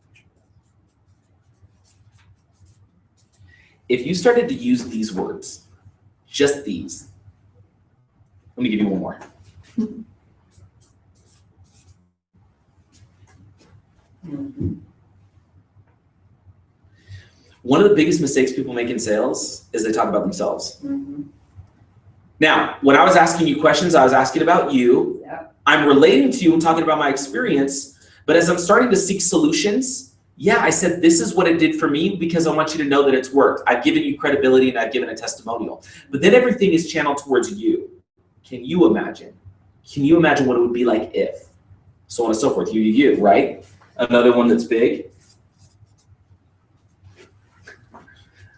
if you started to use these words, just these, let me give you one more. One of the biggest mistakes people make in sales is they talk about themselves. Now, when I was asking you questions, I was asking about you. Yep. I'm relating to you and talking about my experience, but as I'm starting to seek solutions, yeah, I said, this is what it did for me because I want you to know that it's worked. I've given you credibility and I've given a testimonial. But then everything is channeled towards you. Can you imagine? Can you imagine what it would be like if? So on and so forth, you, right? Another one that's big.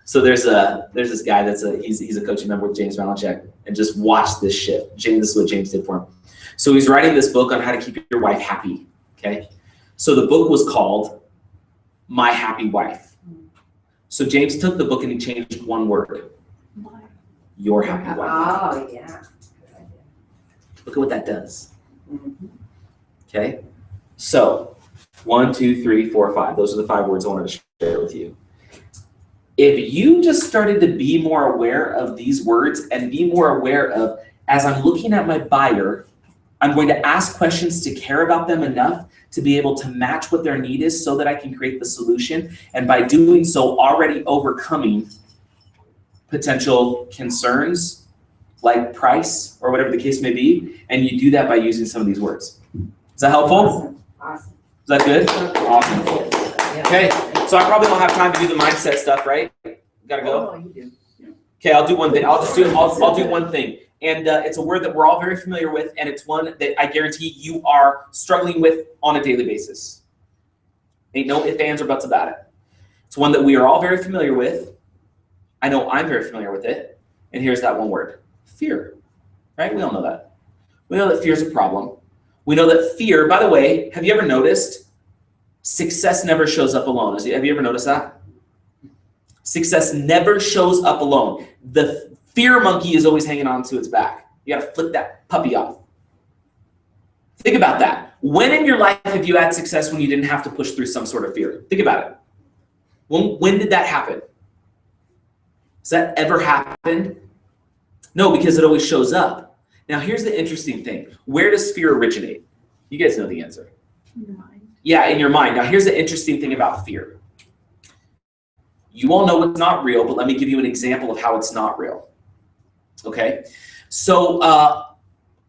So there's this guy he's a coaching member with James Malinchak, and just watch this shift. This is what James did for him. So he's writing this book on how to keep your wife happy. Okay, so the book was called My Happy Wife. So James took the book and he changed one word. Your happy wife. Oh, yeah. Look at what that does. Okay, so 1, 2, 3, 4, 5. Those are the 5 words I wanted to share with you. If you just started to be more aware of these words and be more aware of, as I'm looking at my buyer, I'm going to ask questions to care about them enough to be able to match what their need is so that I can create the solution. And by doing so, already overcoming potential concerns like price or whatever the case may be. And you do that by using some of these words. Is that helpful? Awesome. Is that good? Awesome. Okay, so I probably don't have time to do the mindset stuff, right? Gotta go. Oh, you do. Okay, I'll do one thing. I'll do one thing. And it's a word that we're all very familiar with, and it's one that I guarantee you are struggling with on a daily basis. Ain't no ifs, ands, or buts about it. It's one that we are all very familiar with. I know I'm very familiar with it. And here's that one word. Fear. Right? We all know that. We know that fear is a problem. We know that fear, by the way, have you ever noticed success never shows up alone? Have you ever noticed that? Success never shows up alone. The fear monkey is always hanging on to its back. You got to flip that puppy off. Think about that. When in your life have you had success when you didn't have to push through some sort of fear? Think about it. When did that happen? Has that ever happened? No, because it always shows up. Now, here's the interesting thing. Where does fear originate? You guys know the answer. In your mind. Yeah, in your mind. Now, here's the interesting thing about fear. You all know it's not real, but let me give you an example of how it's not real. Okay? So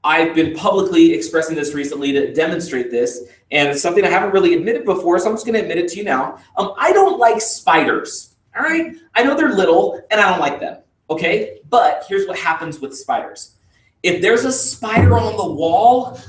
I've been publicly expressing this recently to demonstrate this, and it's something I haven't really admitted before, so I'm just going to admit it to you now. I don't like spiders, all right? I know they're little, and I don't like them, okay? But here's what happens with spiders. If there's a spider on the wall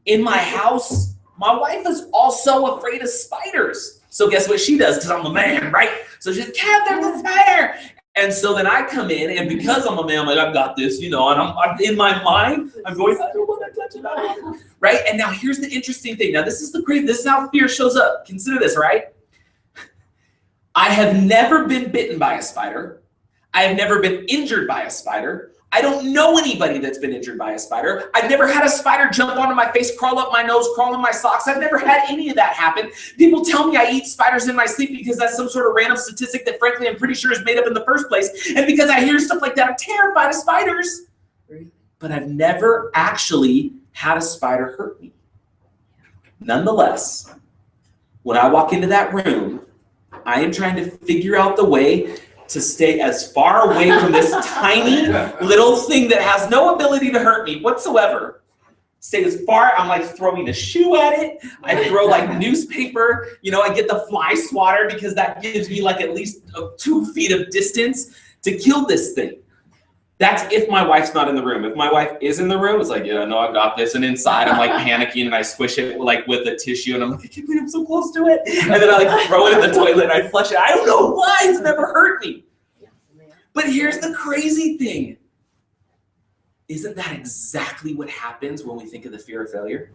in my house, my wife is also afraid of spiders. So guess what she does? Because I'm a man, right? So she's, Kev, there's a spider. And so then I come in, and because I'm a man, I'm like, I've got this, you know, and I'm in my mind, I'm going, I don't want to touch it. Right? And now here's the interesting thing. Now this is how fear shows up. Consider this, right? I have never been bitten by a spider. I have never been injured by a spider. I don't know anybody that's been injured by a spider. I've never had a spider jump onto my face, crawl up my nose, crawl in my socks. I've never had any of that happen. People tell me I eat spiders in my sleep because that's some sort of random statistic that frankly I'm pretty sure is made up in the first place. And because I hear stuff like that, I'm terrified of spiders. But I've never actually had a spider hurt me. Nonetheless, when I walk into that room, I am trying to figure out the way to stay as far away from this tiny little thing that has no ability to hurt me whatsoever. Stay as far, I'm like throwing a shoe at it. I throw like newspaper, I get the fly swatter because that gives me like at least 2 feet of distance to kill this thing. That's if my wife's not in the room. If my wife is in the room, it's like, yeah, no, I've got this. And inside I'm like panicking and I squish it like with a tissue and I'm like, I can't believe I'm so close to it. And then I like throw it in the toilet and I flush it. I don't know why, it's never hurt me. But here's the crazy thing. Isn't that exactly what happens when we think of the fear of failure?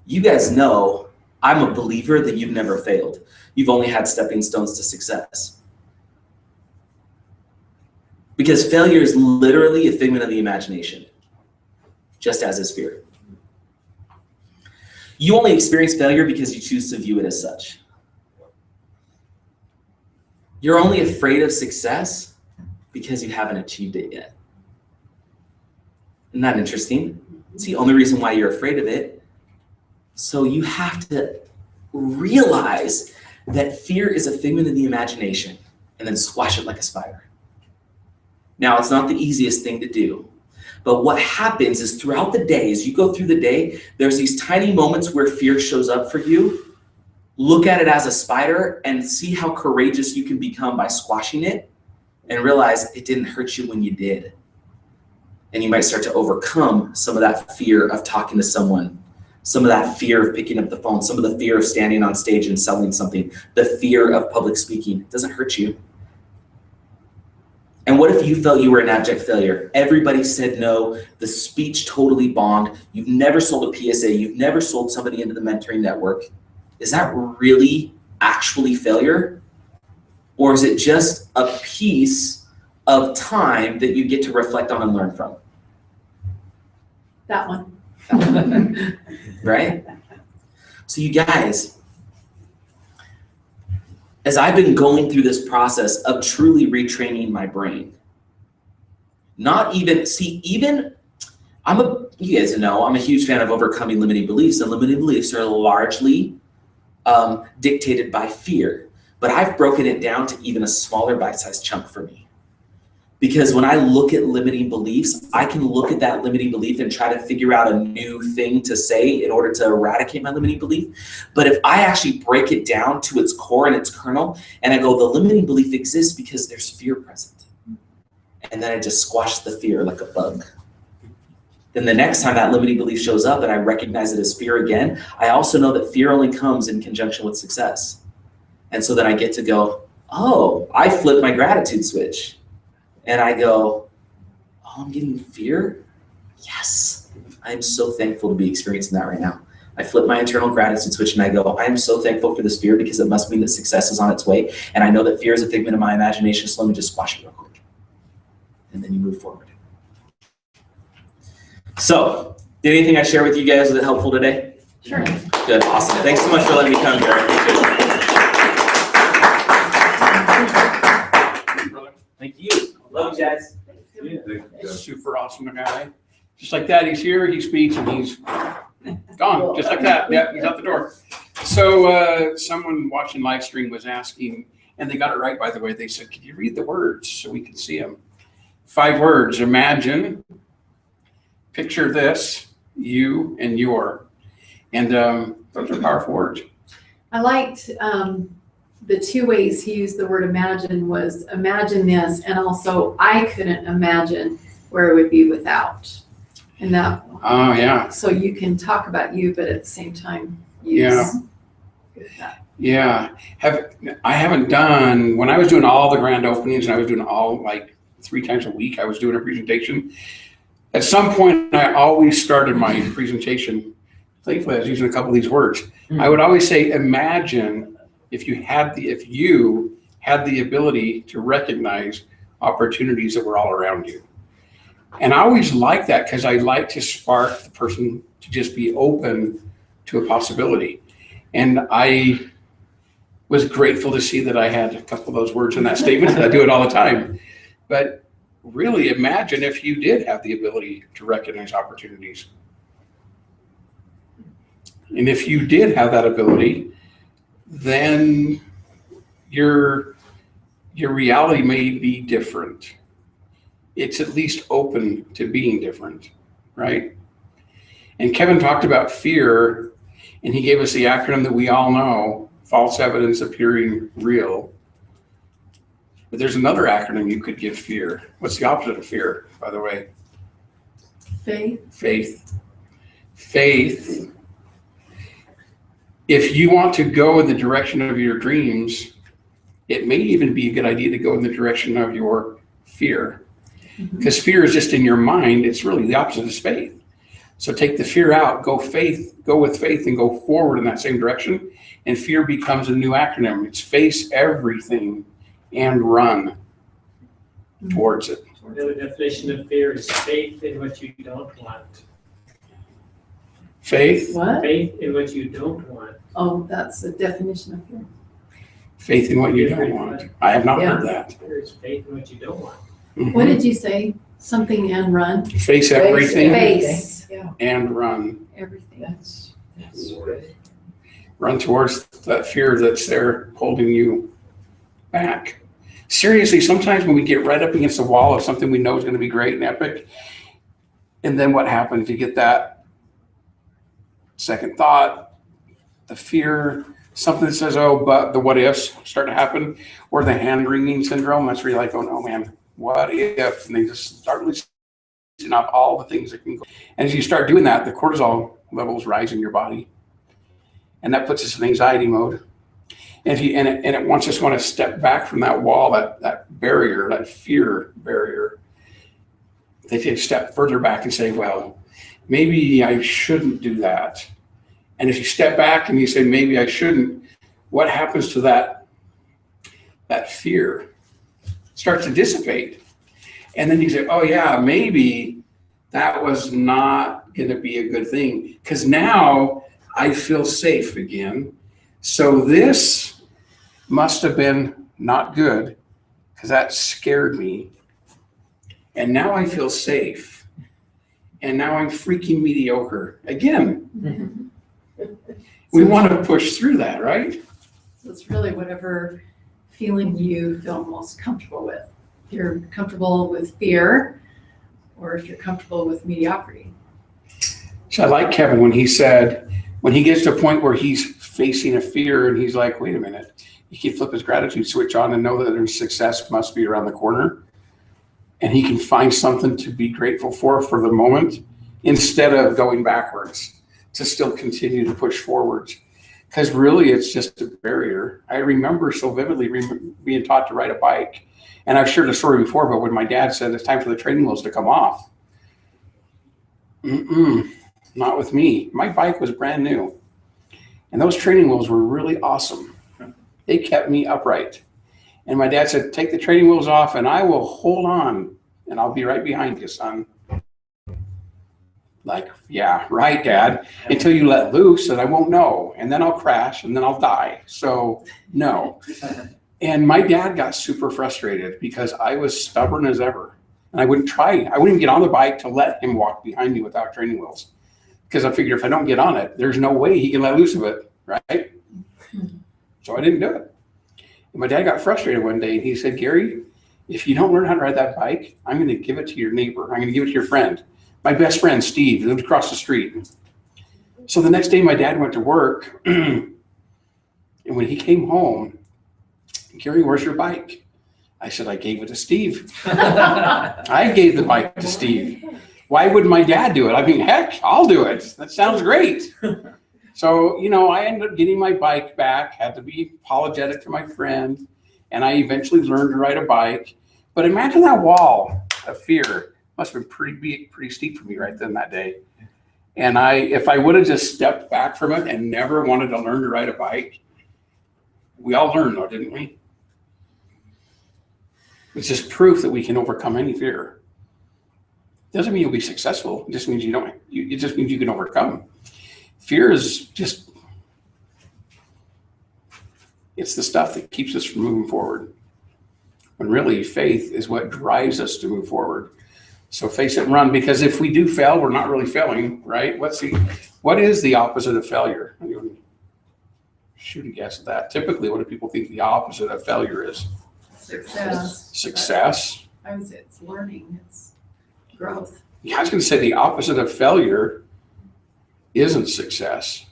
You guys know I'm a believer that you've never failed. You've only had stepping stones to success. Because failure is literally a figment of the imagination, just as is fear. You only experience failure because you choose to view it as such. You're only afraid of success because you haven't achieved it yet. Isn't that interesting? It's the only reason why you're afraid of it. So you have to realize that fear is a figment of the imagination and then squash it like a spider. Now, it's not the easiest thing to do, but what happens is throughout the day, as you go through the day, there's these tiny moments where fear shows up for you. Look at it as a spider and see how courageous you can become by squashing it and realize it didn't hurt you when you did. And you might start to overcome some of that fear of talking to someone, some of that fear of picking up the phone, some of the fear of standing on stage and selling something, the fear of public speaking. It doesn't hurt you. And what if you felt you were an abject failure? Everybody said no, the speech totally bombed, you've never sold a PSA, you've never sold somebody into the mentoring network. Is that really actually failure? Or is it just a piece of time that you get to reflect on and learn from? That one. Right? So you guys, as I've been going through this process of truly retraining my brain, you guys know, I'm a huge fan of overcoming limiting beliefs, and limiting beliefs are largely dictated by fear. But I've broken it down to even a smaller bite-sized chunk for me. Because when I look at limiting beliefs, I can look at that limiting belief and try to figure out a new thing to say in order to eradicate my limiting belief. But if I actually break it down to its core and its kernel, and I go, the limiting belief exists because there's fear present. And then I just squash the fear like a bug. Then the next time that limiting belief shows up and I recognize it as fear again, I also know that fear only comes in conjunction with success. And so then I get to go, oh, I flipped my gratitude switch. And I go, oh, I'm getting fear? Yes, I'm so thankful to be experiencing that right now. I flip my internal gratitude switch and I go, I am so thankful for this fear because it must mean that success is on its way. And I know that fear is a figment of my imagination, so let me just squash it real quick. And then you move forward. So, did anything I share with you guys, was it helpful today? Sure. Good, awesome. Thanks so much for letting me come, Gary. Thank you. Love you guys. Super awesome guy. Just like that, he's here, he speaks, and he's gone, just like that. Yeah, he's out the door. So someone watching live stream was asking, and they got it right, by the way. They said, "Can you read the words so we can see them?" 5 words: imagine, picture this, you and your. And those are powerful words. I liked the 2 ways he used the word imagine was imagine this, and also I couldn't imagine where it would be without. And that. Oh, yeah. So you can talk about you, but at the same time use that. Yeah. I haven't done, when I was doing all the grand openings and I was doing all like 3 times a week, I was doing a presentation. At some point, I always started my presentation, thankfully I was using a couple of these words. I would always say, imagine if you had the ability to recognize opportunities that were all around you. And I always like that because I like to spark the person to just be open to a possibility. And I was grateful to see that I had a couple of those words in that statement. I do it all the time. But really imagine if you did have the ability to recognize opportunities. And if you did have that ability, then your reality may be different. It's at least open to being different, right? And Kevin talked about fear, and he gave us the acronym that we all know, false evidence appearing real. But there's another acronym you could give fear. What's the opposite of fear, by the way? Faith. Faith. Faith. If you want to go in the direction of your dreams, it may even be a good idea to go in the direction of your fear. Because fear is just in your mind. It's really the opposite of faith. So take the fear out, go with faith and go forward in that same direction. And fear becomes a new acronym. It's face everything and run towards it. The definition of fear is faith in what you don't want. Faith? What? Faith in what you don't want. Oh, that's the definition of fear. Faith in what you don't want. I have not heard that. Fear is faith in what you don't want. What did you say? Something and run? Face everything Face. and run. Everything. That's Run towards that fear that's there holding you back. Seriously, sometimes when we get right up against the wall of something we know is going to be great and epic, and then what happens? You get that second thought, the fear, something that says, oh, but the what ifs start to happen, or the hand-wringing syndrome. That's where you're like, oh no, man, what if? And they just start listing up all the things that can go. And as you start doing that, the cortisol levels rise in your body. And that puts us in anxiety mode. And it wants us to want to step back from that wall, that barrier, that fear barrier. They take a step further back and say, well, maybe I shouldn't do that. And if you step back and you say, maybe I shouldn't, what happens to that fear? It starts to dissipate. And then you say, oh yeah, maybe that was not going to be a good thing, because now I feel safe again. So this must have been not good because that scared me. And now I feel safe. And now I'm freaking mediocre again. We want to push through that, right? So it's really whatever feeling you feel most comfortable with. If you're comfortable with fear, or if you're comfortable with mediocrity. So I like Kevin when he said, when he gets to a point where he's facing a fear and he's like, wait a minute, he can flip his gratitude switch on and know that there's success must be around the corner. And he can find something to be grateful for the moment, instead of going backwards, to still continue to push forwards. Because really it's just a barrier. I remember so vividly being taught to ride a bike. And I've shared the story before, but when my dad said it's time for the training wheels to come off, not with me. My bike was brand new. And those training wheels were really awesome. They kept me upright. And my dad said, take the training wheels off and I will hold on and I'll be right behind you, son. Like, yeah, right, Dad. Until you let loose and I won't know. And then I'll crash and then I'll die. So no. And my dad got super frustrated because I was stubborn as ever. And I wouldn't even get on the bike to let him walk behind me without training wheels. Because I figured if I don't get on it, there's no way he can let loose of it, right? So I didn't do it. And my dad got frustrated one day and he said, Gary, if you don't learn how to ride that bike, I'm going to give it to your neighbor. I'm going to give it to your friend. My best friend, Steve, lived across the street. So the next day my dad went to work and when he came home, Gary, where's your bike? I said, I gave it to Steve. I gave the bike to Steve. Why wouldn't my dad do it? I mean, heck, I'll do it. That sounds great. So, I ended up getting my bike back, had to be apologetic to my friend, and I eventually learned to ride a bike. But imagine that wall of fear Must have been pretty steep for me right then that day. And if I would have just stepped back from it and never wanted to learn to ride a bike, we all learned though, didn't we? It's just proof that we can overcome any fear. Doesn't mean you'll be successful. It just means it just means you can overcome. Fear is just, it's the stuff that keeps us from moving forward. When really faith is what drives us to move forward. So face it and run, because if we do fail, we're not really failing, right? What is the opposite of failure? Anyone shoot a guess at that? Typically, what do people think the opposite of failure is? Success. Success. I would say it's learning, it's growth. Yeah, I was going to say the opposite of failure isn't success,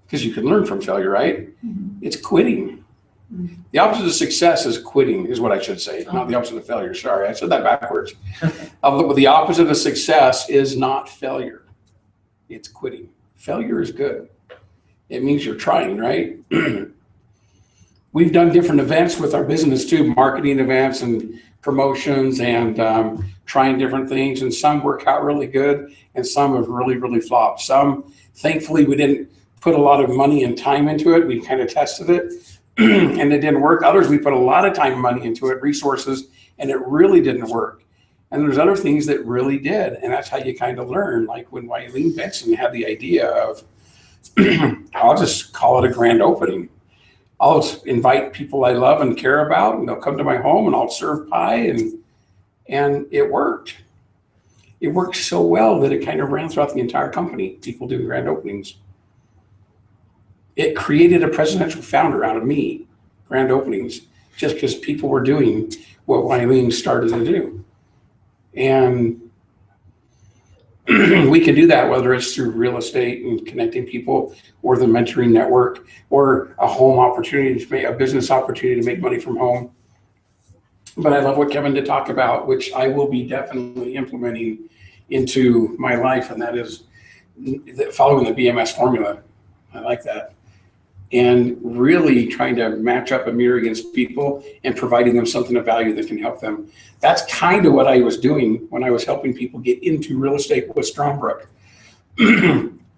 because you can learn from failure, right? Mhm. It's quitting. Mhm. The opposite of success is quitting, is what I should say, not the opposite of failure. Sorry, I said that backwards. The opposite of success is not failure. It's quitting. Failure is good. It means you're trying, right? We've done different events with our business too, marketing events and promotions and trying different things. And some work out really good and some have really, really flopped. Some, thankfully, we didn't put a lot of money and time into it. We kind of tested it and it didn't work. Others, we put a lot of time and money into it, resources, and it really didn't work. And there's other things that really did. And that's how you kind of learn. Like when Wileen Benson had the idea of, I'll just call it a grand opening. I'll invite people I love and care about, and they'll come to my home and I'll serve pie, and it worked. It worked so well that it kind of ran throughout the entire company, people doing grand openings. It created a presidential founder out of me, grand openings, just because people were doing what Wileen started to do. And we can do that, whether it's through real estate and connecting people, or the mentoring network, or a home opportunity to make a business opportunity to make money from home. But I love what Kevin did talk about, which I will be definitely implementing into my life, and that is following the BMS formula. I like that. And really trying to match up a mirror against people and providing them something of value that can help them. That's kind of what I was doing when I was helping people get into real estate with Strongbrook.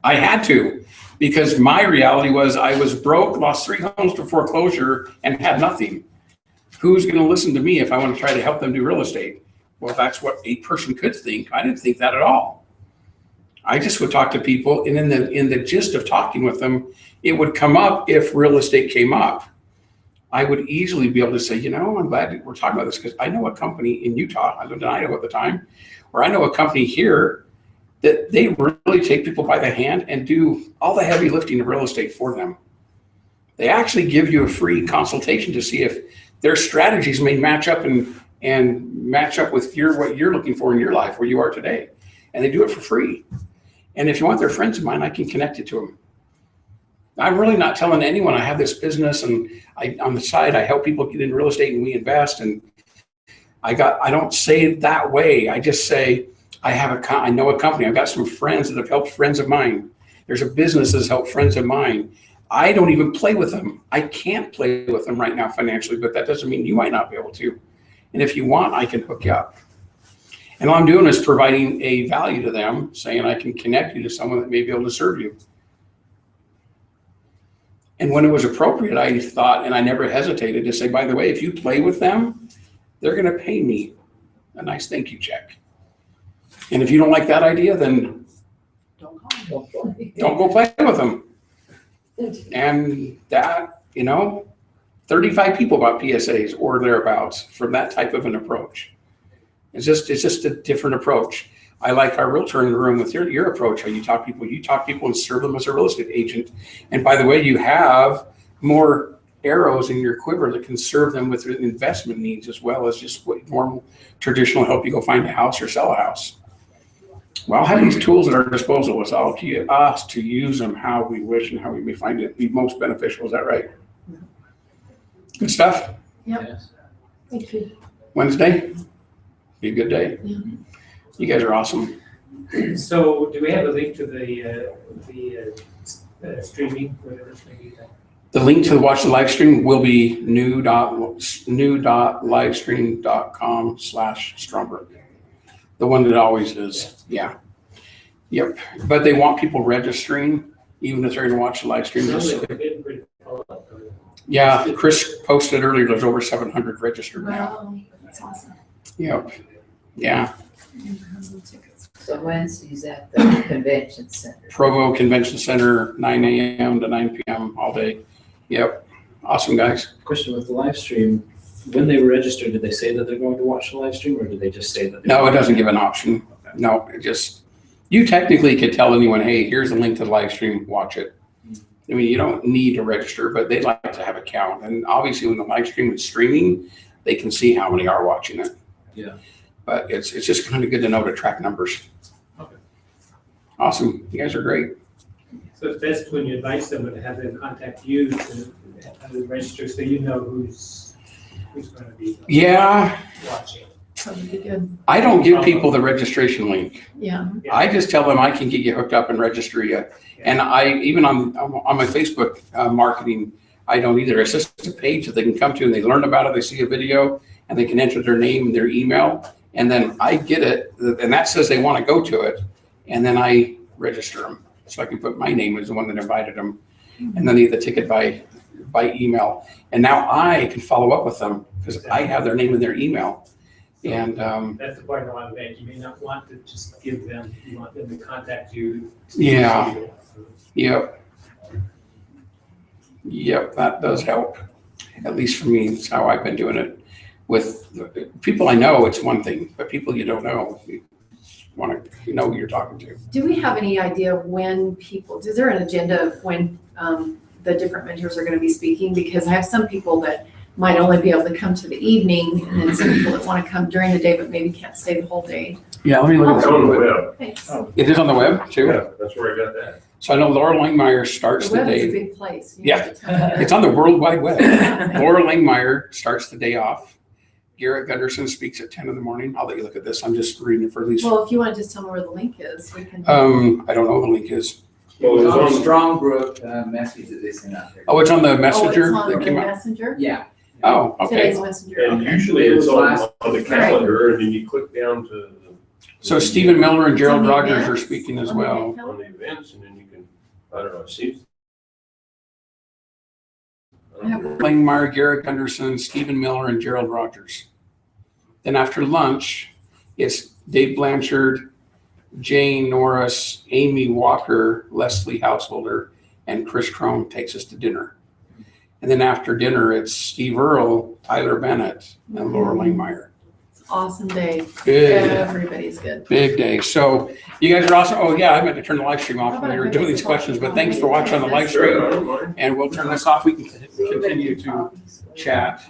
I had to, because my reality was I was broke, lost 3 homes to foreclosure, and had nothing. Who's going to listen to me if I want to try to help them do real estate? Well, that's what a person could think. I didn't think that at all. I just would talk to people, and in the gist of talking with them, it would come up if real estate came up. I would easily be able to say, you know, I'm glad we're talking about this, because I know a company in Utah, I lived in Idaho at the time, or I know a company here that they really take people by the hand and do all the heavy lifting of real estate for them. They actually give you a free consultation to see if their strategies may match up and match up with what you're looking for in your life, where you are today. And they do it for free. And if you want their friends of mine, I can connect you to them. I'm really not telling anyone I have this business, and on the side, I help people get in real estate and we invest. And I don't say it that way. I just say, I know a company. I've got some friends that have helped friends of mine. There's a business that's helped friends of mine. I don't even play with them. I can't play with them right now financially, but that doesn't mean you might not be able to. And if you want, I can hook you up. And all I'm doing is providing a value to them, saying I can connect you to someone that may be able to serve you. And when it was appropriate, I thought, and I never hesitated to say, by the way, if you play with them, they're going to pay me a nice thank you check. And if you don't like that idea, then don't go play with them. And that, 35 people bought PSAs or thereabouts from that type of an approach. It's just a different approach. I like our realtor in the room with your approach, how you talk people and serve them as a real estate agent. And by the way, you have more arrows in your quiver that can serve them with investment needs, as well as just what normal traditional help you go find a house or sell a house. Well, I'll have these tools at our disposal. It's all to us to use them how we wish and how we may find it be most beneficial. Is that right? Good stuff? Yep. Thank you. Wednesday? Be a good day. Yeah. You guys are awesome. So do we have a link to the streaming, whatever it's going to be? The link to watch the live stream will be new.livestream.com/Strongbrook. The one that always is, yeah. Yep, but they want people registering, even if they're gonna watch the live stream. Sounds Just- like we're getting pretty full up. Yeah, Chris posted earlier, there's over 700 registered now. Wow, that's awesome. Yep, yeah. So Wednesday's at the convention center. Provo Convention Center, 9 a.m. to 9 p.m. all day. Yep, awesome guys. Question with the live stream, when they register, did they say that they're going to watch the live stream, or did they just say that? No, it doesn't give an option. No, it just, you technically could tell anyone, hey, here's a link to the live stream, watch it. I mean, you don't need to register, but they'd like to have a count. And obviously when the live stream is streaming, they can see how many are watching it. Yeah. But it's just kind of good to know to track numbers. Okay. Awesome. You guys are great. So it's best when you invite someone to have them contact you to have them register so you know who's going to be Yeah, watching. That would be good. I don't give people the registration link. Yeah. I just tell them I can get you hooked up and register you. And I, even on my Facebook marketing, I don't either. It's just a page that they can come to and they learn about it. They see a video and they can enter their name and their email. And then I get it, and that says they want to go to it. And then I register them. So I can put my name as the one that invited them. And then they get the ticket by email. And now I can follow up with them because I have their name and their email. And That's the point I want to make. You may not want to just give them, you want them to contact you. yeah, yep. Yep, that does help. At least for me, it's how I've been doing it. With people I know, it's one thing, but people you don't know, you want to know who you're talking to. Do we have any idea of when people, is there an agenda of when the different mentors are going to be speaking? Because I have some people that might only be able to come to the evening, and then some people that want to come during the day, but maybe can't stay the whole day. Yeah, let me look It's at on the that. web. Thanks. It is on the web too? Yeah, that's where I got that. So I know Laura Langmeyer starts The the web is a day. big place. You Yeah. have to tell me. It's on the World Wide Web. Laura Langmeyer starts the day off. Garrett Gunderson speaks at 10 in the morning. I'll let you look at this. I'm just reading it for at least. Well, if you want to just tell me where the link is, we can. I don't know what the link is. Well, It it's was on on, Strongbrook message that they sent out there. Oh, it's on the Oh, messenger it's on that the came out. messenger? Yeah. Oh, okay. Today's messenger. and okay. usually It it's was on last the calendar, and then you click down to the. So Stephen Miller and Gerald It's on the Rogers are events? speaking as On the well. event On the events, and then you can, I don't know, see. Langmeyer, Garrett Gunderson, Stephen Miller, and Gerald Rogers. Then after lunch, it's Dave Blanchard, Jane Norris, Amy Walker, Leslie Householder, and Chris Crone takes us to dinner. And then after dinner, it's Steve Earle, Tyler Bennett, and Laura Langmeyer. Awesome day. Big, Everybody's good. big day. So you guys are awesome. Oh yeah, I meant to turn the live stream off when we were doing these questions, but thanks for watching on the live Sure, I stream. don't mind. And we'll turn this off. We can continue to chat.